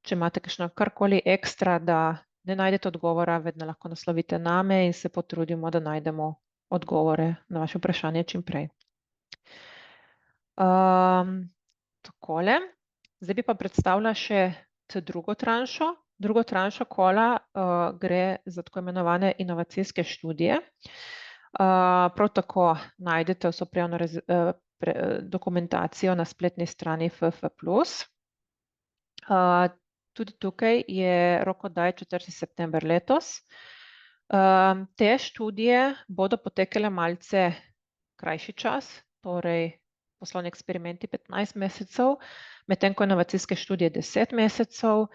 Če imate kakšno karkoli ekstra, da ne najdete odgovora, vedno lahko naslovite name in se potrudimo, da najdemo odgovore na vaše vprašanje čim prej. Takole. Zdaj bi pa predstavila še drugo tranšo. Drugo tranšo kola gre za tako imenovane inovacijske študije. Prav tako najdete vso prijavno dokumentacijo na spletni strani FF+. Tudi tukaj je rok oddaje 4. september letos. Te študije bodo potekale malce krajši čas, torej poslovni eksperimenti 15 mesecev, medtem ko inovacijske študije 10 mesecev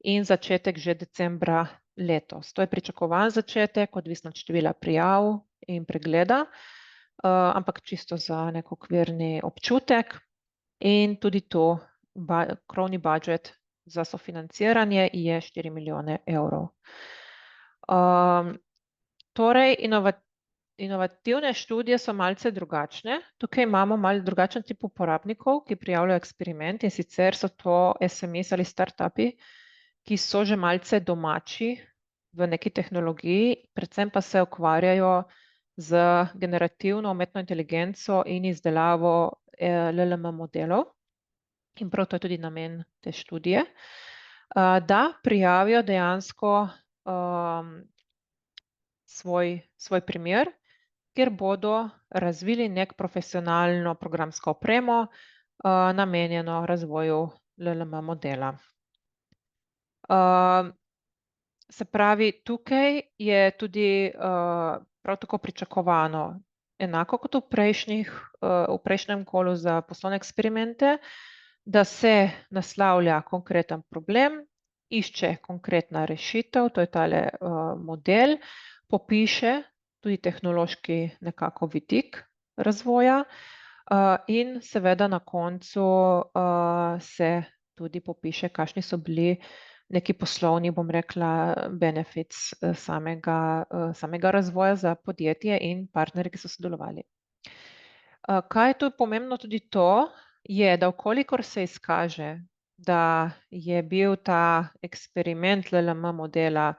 in začetek že decembra letos. To je pričakovan začetek, odvisno od števila prijav in pregleda, ampak čisto za nek okvirni občutek. In tudi to, krovni budžet za sofinanciranje je 4 milijone evrov. Torej, inovativne študije so malce drugačne. Tukaj imamo malo drugačen tip uporabnikov, ki prijavljajo eksperiment, in sicer so to SMEs ali startupi, ki so že malce domači v neki tehnologiji, predvsem pa se ukvarjajo z generativno umetno inteligenco in izdelavo LLM modelov. In prav to je tudi namen te študije, da prijavijo dejansko svoj primer, kjer bodo razvili nek profesionalno programsko opremo, namenjeno razvoju LLM modela. Se pravi, tukaj je tudi prav tako pričakovano, enako kot v prejšnjem kolu za poslovne eksperimente, da se naslavlja konkreten problem, išče konkretna rešitev, to je tale model, popiše tudi tehnološki nekako vidik razvoja in seveda na koncu se tudi popiše, kakšni so bili neki poslovni, bom rekla, benefits samega razvoja za podjetje in partnerje, ki so sodelovali. Kaj je tu pomembno tudi to, je, da vkolikor se izkaže, da je bil ta eksperiment LLM modela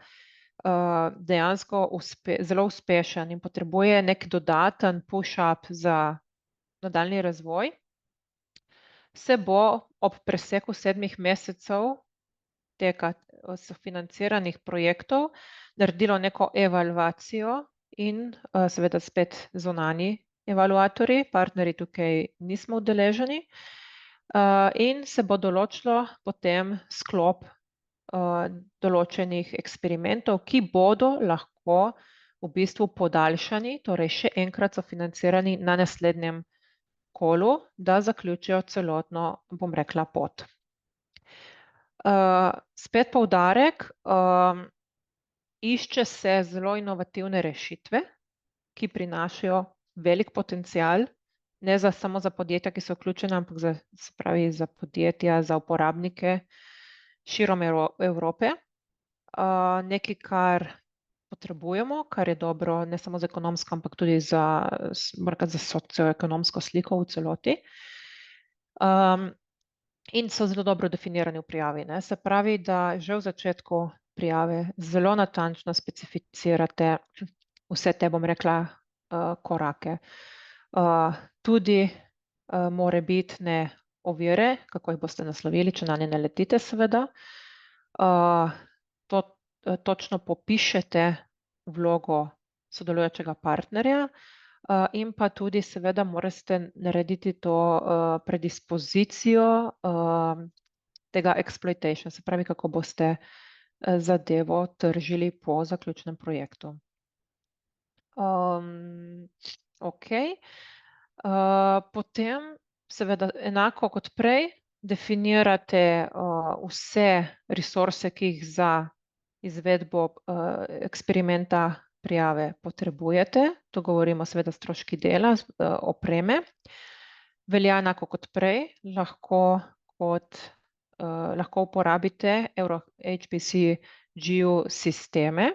dejansko zelo uspešen in potrebuje nek dodaten push-up za nadaljnji razvoj, se bo ob preseku 7 mesecev tega sofinanciranih projektov naredilo neko evalvacijo in seveda spet zunanji evaluatorji, partnerji tukaj nismo udeleženi, in se bo določilo potem sklop določenih eksperimentov, ki bodo lahko v bistvu podaljšani, torej še enkrat sofinancirani na naslednjem kolu, da zaključijo celotno, bom rekla, pot. Spet poudarek, išče se zelo inovativne rešitve, ki prinašajo velik potencial, ne samo za podjetja, ki so vključena, ampak se pravi za podjetja, za uporabnike širom Evrope. Nekaj, kar potrebujemo, kar je dobro ne samo za ekonomsko, ampak tudi za socioekonomsko sliko v celoti. In so zelo dobro definirani v prijavi. Se pravi, da že v začetku prijave zelo natančno specificirate vse te, bom rekla, korake. Tudi morebitne ovire, kako jih boste naslovili, če na nje naletite seveda. Točno popišete vlogo sodelujočega partnerja in pa tudi seveda morate narediti to predispozicijo tega exploitation, se pravi, kako boste zadevo tržili po zaključnem projektu. Potem seveda enako kot prej definirate vse resurse, ki jih za izvedbo eksperimenta prijave potrebujete. To govorimo seveda stroški dela, opreme. Velja enako kot prej, lahko uporabite HPC GEO sisteme.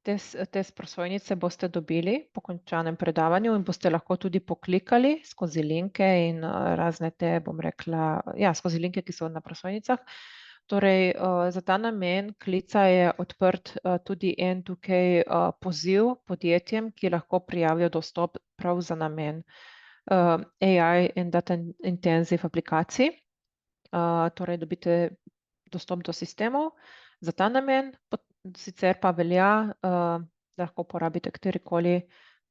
Te prosojnice boste dobili po končanem predavanju in boste lahko tudi poklikali skozi linke in razne te, bom rekla, skozi linke, ki so na prosojnicah. Torej, za ta namen klica je odprt tudi en tukaj poziv podjetjem, ki lahko prijavijo dostop prav za namen AI in data intensive aplikacij. Torej, dobite dostop do sistemov za ta namen, sicer pa velja, da lahko uporabite katerikoli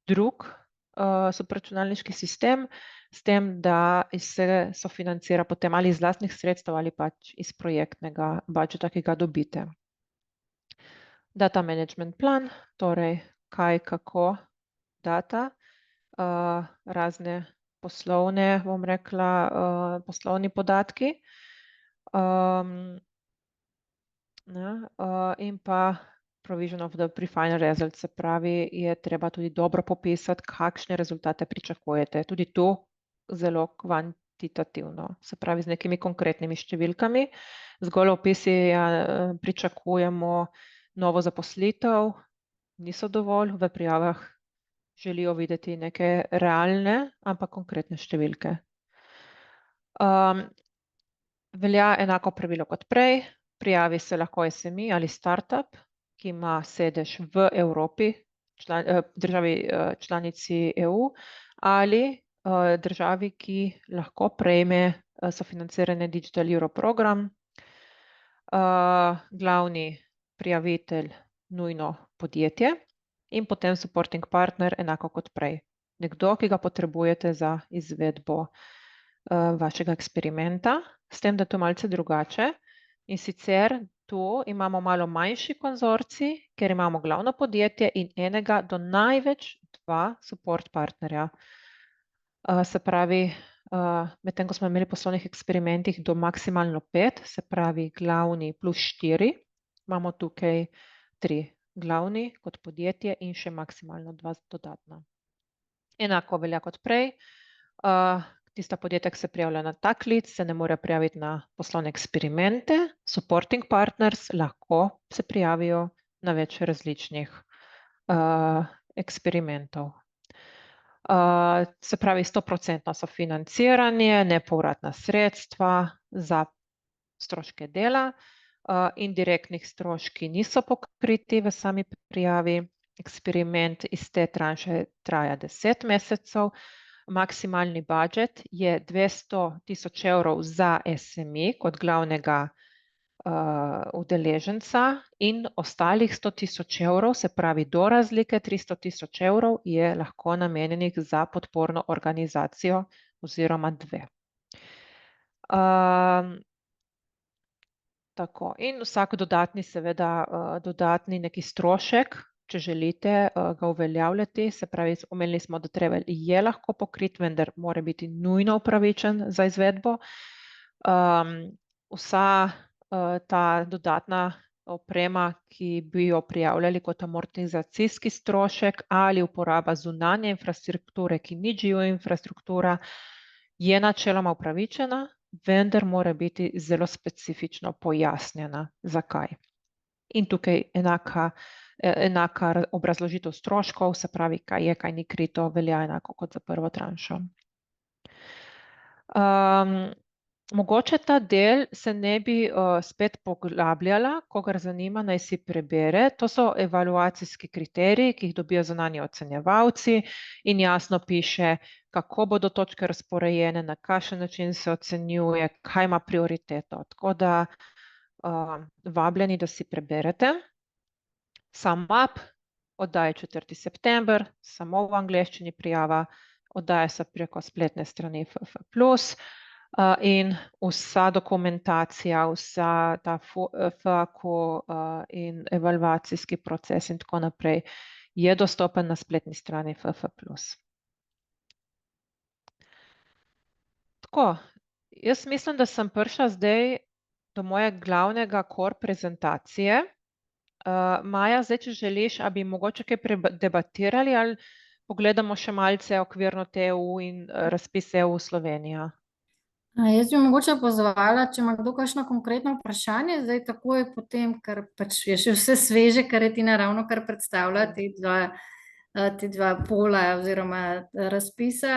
drug superračunalniški sistem, s tem, da se sofinancira potem ali iz lastnih sredstev ali pač iz projektnega budžeta, ki ga dobite. Data management plan, torej kaj, kako data, razne poslovne, bom rekla, poslovni podatki. In pa provision of the prefined results, se pravi, je treba tudi dobro popisati, kakšne rezultate pričakujete. Tudi tu zelo kvantitativno, se pravi z nekimi konkretnimi številkami. Zgolj opisi, pričakujemo novo zaposlitev, niso dovolj, v prijavah želijo videti neke realne, ampak konkretne številke. Velja enako pravilo kot prej. Prijavi se lahko SME ali startup, ki ima sedež v Evropi, državi članici EU, ali državi, ki lahko prejme sofinanciranje Digital Euro program. Glavni prijavitelj nujno podjetje in potem supporting partner enako kot prej. Nekdo, ki ga potrebujete za izvedbo vašega eksperimenta, s tem, da je to malce drugače. In sicer tu imamo malo manjši konzorcij, ker imamo glavno podjetje in enega do največ 2 support partnerja. Se pravi, medtem ko smo imeli v poslovnih eksperimentih do maksimalno 5, se pravi glavni plus 4, imamo tukaj 3 glavni kot podjetje in še maksimalno 2 dodatna. Enako velja kot prej. Tista podjetja, ki se prijavlja na ta klic, se ne more prijaviti na poslovne eksperimente. Supporting partners lahko se prijavijo na več različnih eksperimentov. Se pravi 100% sofinanciranje, nepovratna sredstva za stroške dela. Indirektnih stroški niso pokriti v sami prijavi. Eksperiment iz te tranše traja 10 mesecev. Maksimalni budžet je 200.000 evrov za SME kot glavnega udeleženca in ostalih 100.000 evrov, se pravi do razlike 300.000 evrov, je lahko namenjenih za podporno organizacijo oziroma 2. Tako, in vsak dodatni, seveda dodatni neki strošek, če želite ga uveljavljati, se pravi, omenili smo, da travel je lahko pokrit, vendar mora biti nujno upravičen za izvedbo. Vsa ta dodatna oprema, ki bi jo prijavljali kot amortizacijski strošek ali uporaba zunanje infrastrukture, ki ni GEO infrastruktura, je načeloma upravičena, vendar mora biti zelo specifično pojasnjena, zakaj. In tukaj enaka obrazložitev stroškov, se pravi, kaj je, kaj ni krito, velja enako kot za prvo tranšo. Mogoče ta del se ne bi spet poglabljala, kogar zanima, naj si prebere. To so evaluacijski kriteriji, ki jih dobijo zunanji ocenjevalci in jasno piše, kako bodo točke razporejene, na kakšen način se ocenjuje, kaj ima prioriteto. Tako da vabljeni, da si preberete. Sam map, oddaja 4. september, samo v angleščini prijava, oddaja se preko spletne strani FF+, in vsa dokumentacija, vsa ta FAQ in evalvacijski proces in tako naprej je dostopen na spletni strani FF+. Tako, jaz mislim, da sem prišla zdaj do moje glavnega core prezentacije. Maja, zdaj, če želiš, a bi mogoče kaj predebatirali ali pogledamo še malce okvirno TU in razpis EU Slovenija? Jaz bi mogoče pozvala, če ima kdo kakšno konkretno vprašanje, zdaj takoj potem, ker pač je še vse sveže, kar je Tina ravno kar predstavlja, te dva pola oziroma razpisa.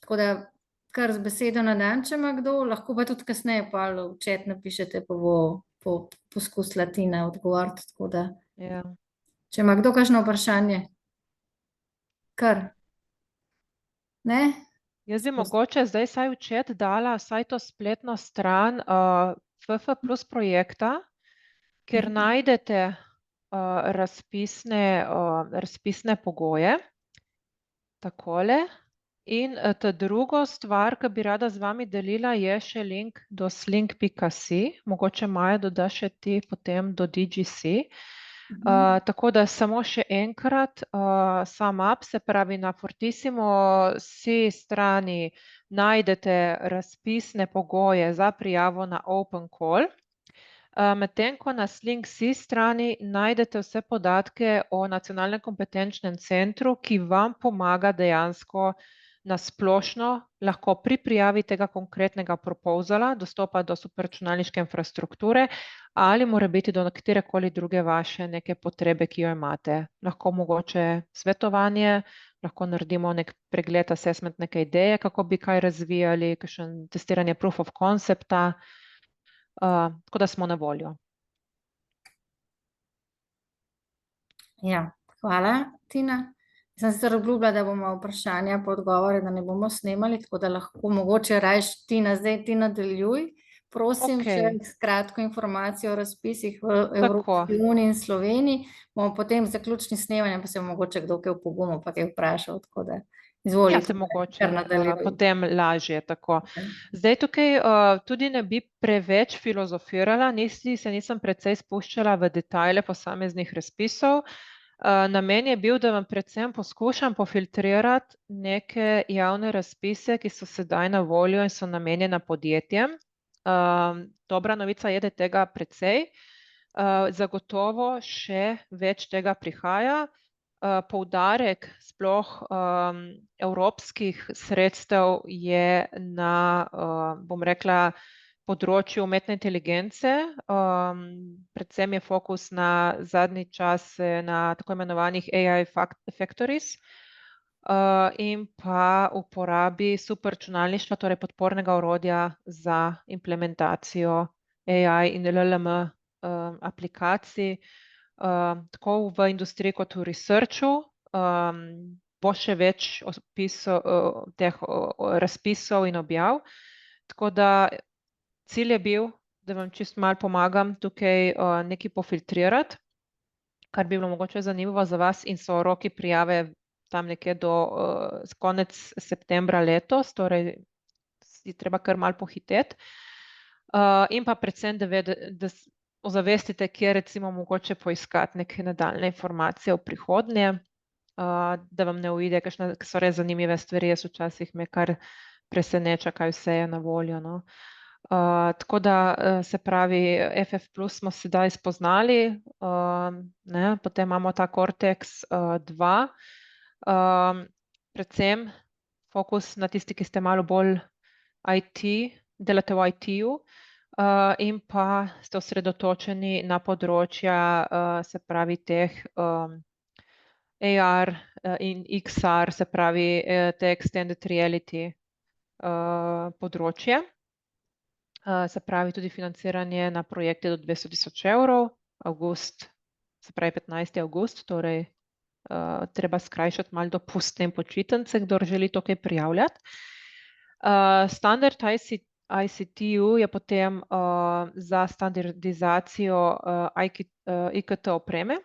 Tako da kar z besedo na dan, če ima kdo, lahko pa tudi kasneje pa v chat napišete, pa bo poskusila Tina odgovoriti. Tako da, če ima kdo kakšno vprašanje, kar? Ne? Jaz bi mogoče zdaj saj v chat dala saj to spletno stran FF+ projekta, kjer najdete razpisne pogoje. Takole. In ta drugo stvar, ki bi rada z vami delila, je še link do slink.si. Mogoče Maja doda še ti potem do DGC. Tako da samo še enkrat, sam app, se pravi na Fortissimo.si strani najdete razpisne pogoje za prijavo na Open Call. Medtem ko na slink.si strani najdete vse podatke o nacionalnem kompetenčnem centru, ki vam pomaga dejansko na splošno lahko pri prijavi tega konkretnega proposala dostopa do superračunalniške infrastrukture ali mora biti do katerekoli druge vaše neke potrebe, ki jo imate. Lahko mogoče svetovanje, lahko naredimo nek pregled, assessment, neke ideje, kako bi kaj razvijali, kakšen testiranje proof of concepta, tako da smo na voljo. Ja, hvala, Tina. Sem se obljubila, da bomo vprašanja pa odgovore, da ne bomo snemali, tako da lahko mogoče rajš Tina, zdaj ti nadaljuj. Prosim, še s kratko informacijo o razpisih v Evropski uniji in Sloveniji. Bomo potem zaključni snemanje, pa se bomo mogoče kdo kaj v pogumu pa kaj vprašal, tako da izvolite. Ja, se mogoče potem lažje, tako. Zdaj tukaj tudi ne bi preveč filozofirala, nisem precej spuščala v detajle posameznih razpisov. Namen je bil, da vam predvsem poskušam pofiltrirati neke javne razpise, ki so sedaj na voljo in so namenjena podjetjem. Dobra novica je, da je tega precej. Zagotovo še več tega prihaja. Poudarek sploh evropskih sredstev je na, bom rekla, področju umetne inteligence. Predvsem je fokus na zadnji čas na tako imenovanih AI factories in pa uporabi superračunalništva, torej podpornega orodja za implementacijo AI in LLM aplikacij. Tako v industriji kot v researchu. Bo še več teh razpisov in objav. Tako da cilj je bil, da vam čisto malo pomagam tukaj nekaj pofiltrirati, kar bi bilo mogoče zanimivo za vas in so roki prijave tam nekje do konec septembra letos, torej je treba kar malo pohiteti. In pa predvsem, da ozavestite, kje recimo mogoče poiskati neke nadaljne informacije v prihodnje, da vam ne uide, kakšne so res zanimive stvari, jaz včasih me kar preseneča, kaj vse je na voljo, no. Tako da, se pravi, FF+ smo sedaj spoznali, potem imamo ta Cortex 2, predvsem fokus na tisti, ki ste malo bolj IT, delate v IT-ju, in pa ste osredotočeni na področja, se pravi, teh AR in XR, se pravi, te extended reality področje. Se pravi, tudi financiranje na projekte do 200 000 evrov, avgust, se pravi 15. avgust, torej treba skrajšati malo dopustne in počitnice, kdor želi to kaj prijavljati. Standard ICT-ju je potem za standardizacijo IKT opreme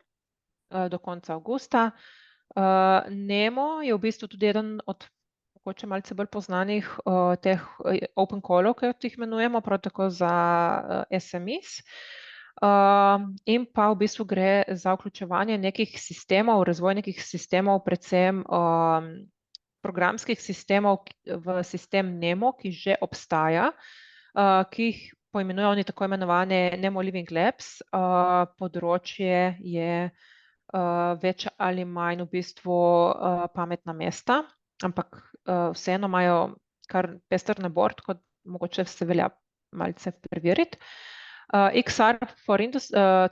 do konca avgusta. Nemo je v bistvu tudi eden od mogoče malce bolj poznanih teh open callov, kot jih imenujemo, prav tako za SMEs. In pa v bistvu gre za vključevanje nekih sistemov, razvoj nekih sistemov, predvsem programskih sistemov v sistem Nemo, ki že obstaja, ki jih poimenujejo oni tako imenovane Nemo Living Labs. Področje je več ali manj v bistvu pametna mesta, ampak vseeno imajo kar pester nabor, tako mogoče se velja malce preveriti. XR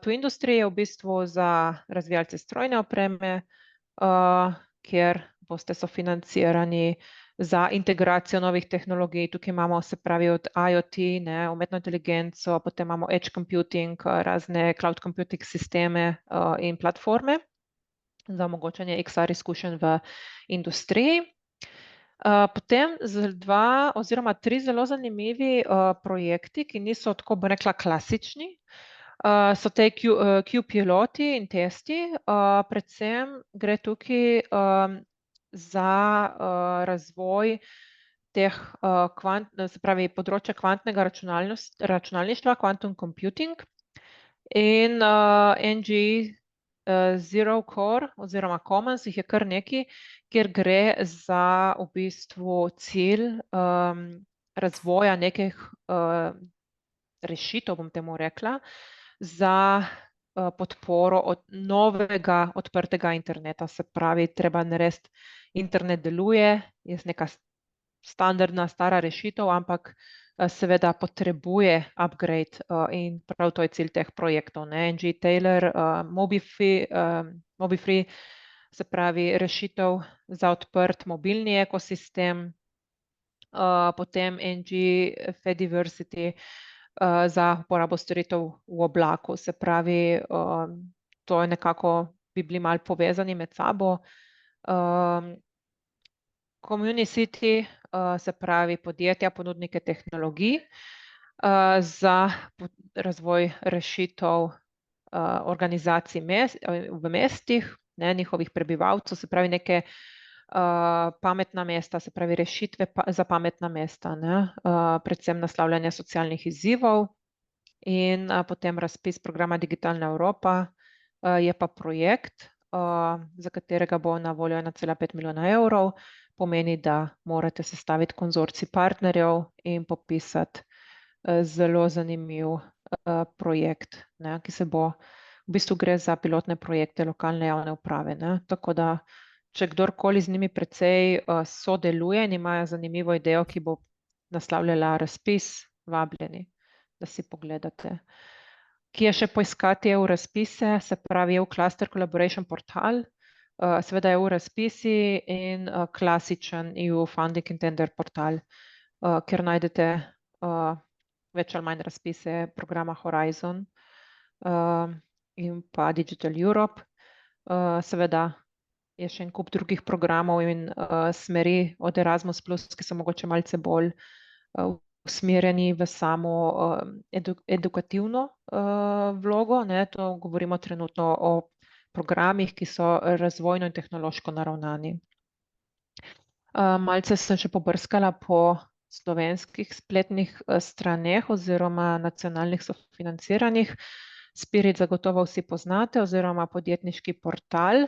to Industry je v bistvu za razvijalce strojne opreme, kjer boste sofinancirani za integracijo novih tehnologij. Tukaj imamo, se pravi, od IoT, umetno inteligenco, potem imamo edge computing, razne cloud computing sisteme in platforme za omogočanje XR izkušenj v industriji. Potem 2 oziroma 3 zelo zanimivi projekti, ki niso tako, bom rekla, klasični, so te Q-piloti in testi. Predvsem gre tukaj za razvoj teh se pravi področja kvantnega računalništva, quantum computing in NG Zero Core oziroma Commons, jih je kar nekaj, kjer gre za v bistvu cilj razvoja nekih rešitev, bom temu rekla, za podporo od novega odprtega interneta. Se pravi, treba narediti, internet deluje, je neka standardna stara rešitev, ampak seveda potrebuje upgrade in prav to je cilj teh projektov. NG Taylor, MobiFree, se pravi rešitev za odprt mobilni ekosistem, potem NG Fediversity za uporabo storitev v oblaku. Se pravi, to je nekako, bi bili malo povezani med sabo. Community, se pravi podjetja, ponudnike tehnologij za razvoj rešitev organizacij v mestih, njihovih prebivalcev, se pravi neke pametna mesta, se pravi rešitve za pametna mesta, predvsem naslavljanje socialnih izzivov. In potem razpis programa Digitalna Evropa je pa projekt, za katerega bo na voljo 1,5 milijona evrov. Pomeni, da morate sestaviti konzorcij partnerjev in popisati zelo zanimiv projekt, ki se bo, v bistvu gre za pilotne projekte lokalne javne uprave. Tako da, če kdorkoli z njimi precej sodeluje in imajo zanimivo idejo, ki bo naslavljala razpis, vabljeni, da si pogledate. Kje še poiskati EU razpise, se pravi EU Cluster Collaboration portal, seveda EU razpisi in klasičen EU Funding and Tender portal, kjer najdete več ali manj razpise programa Horizon in pa Digital Europe. Seveda je še en kup drugih programov in smeri od Erasmus+, ki so mogoče malce bolj usmerjeni v samo edukativno vlogo. To govorimo trenutno o programih, ki so razvojno in tehnološko naravnani. Malce sem še pobrskala po slovenskih spletnih straneh oziroma nacionalnih sofinanciranih. Spirit zagotovo vsi poznate oziroma podjetniški portal.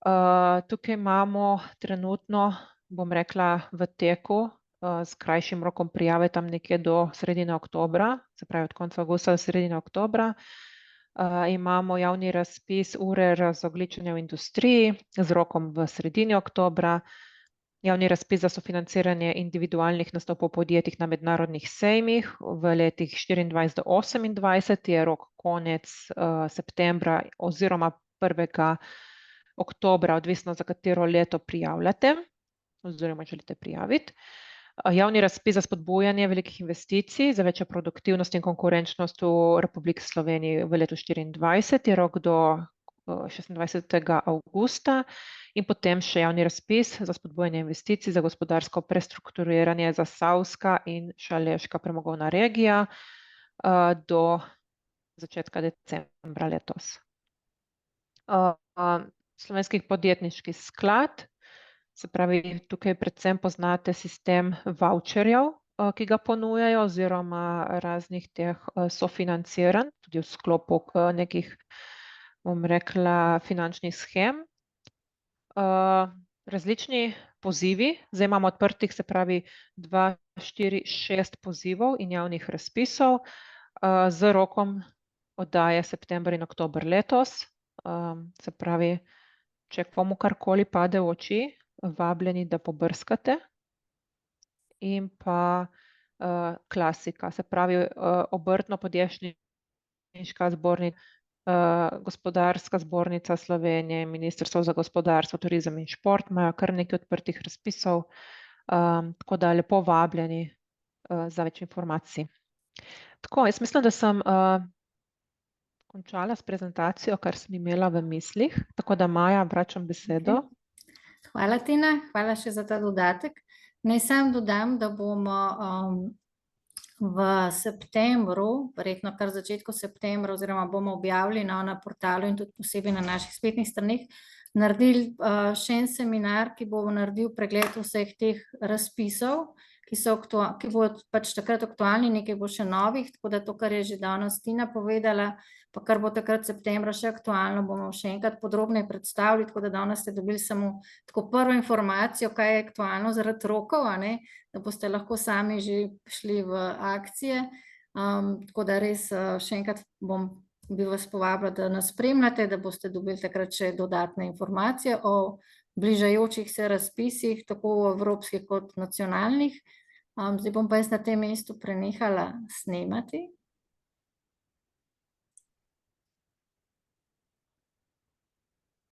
Tukaj imamo trenutno, bom rekla, v teku s krajšim rokom prijave tam nekje do sredine oktobra, se pravi od konca avgusta do sredine oktobra. Imamo javni razpis ure razogljičenja v industriji z rokom v sredini oktobra. Javni razpis za sofinanciranje individualnih nastopov podjetij na mednarodnih sejmih v letih 24 do 28 je rok konec septembra oziroma 1. oktobra, odvisno za katero leto prijavljate oziroma želite prijaviti. Javni razpis za spodbujanje velikih investicij za večjo produktivnost in konkurenčnost v Republiki Sloveniji v letu 24 je rok do 26. avgusta in potem še javni razpis za spodbujanje investicij za gospodarsko prestrukturiranje za Savska in Šaleška premogovna regija do začetka decembra letos. Slovenski podjetniški sklad, se pravi, tukaj predvsem poznate sistem voucherjev, ki ga ponujajo, oziroma raznih teh sofinanciranj, tudi v sklopu nekih, bom rekla, finančnih shem. Različni pozivi, zdaj imamo odprtih, se pravi, 2, 4, 6 pozivov in javnih razpisov z rokom oddaje september in oktober letos. Se pravi, če komu karkoli pade v oči, vabljeni, da pobrskate. In pa klasika, se pravi, Obrtno-podjetniška zbornica, Gospodarska zbornica Slovenije, Ministrstvo za gospodarstvo, turizem in šport imajo kar nekaj odprtih razpisov, tako da lepo vabljeni za več informacij. Tako, jaz mislim, da sem končala s prezentacijo, kar sem imela v mislih, tako da Maja, vračam besedo. Hvala, Tina, hvala še za ta dodatek. Naj sam dodam, da bomo v septembru, verjetno kar začetku septembra, oziroma bomo objavili na portalu in tudi posebej na naših spletnih straneh, naredili še en seminar, ki bo naredil pregled vseh teh razpisov, ki bodo pač takrat aktualni, nekaj bo še novih, tako da to, kar je že danes Tina povedala, pa kar bo takrat septembra še aktualno, bomo še enkrat podrobneje predstavili, tako da danes ste dobili samo tako prvo informacijo, kaj je aktualno zaradi rokov, da boste lahko sami že šli v akcije. Tako da res še enkrat bi vas povabila, da nas spremljate, da boste dobili takrat še dodatne informacije o bližajočih se razpisih, tako evropskih kot nacionalnih. Zdaj bom pa jaz na tem mestu prenehala snemati.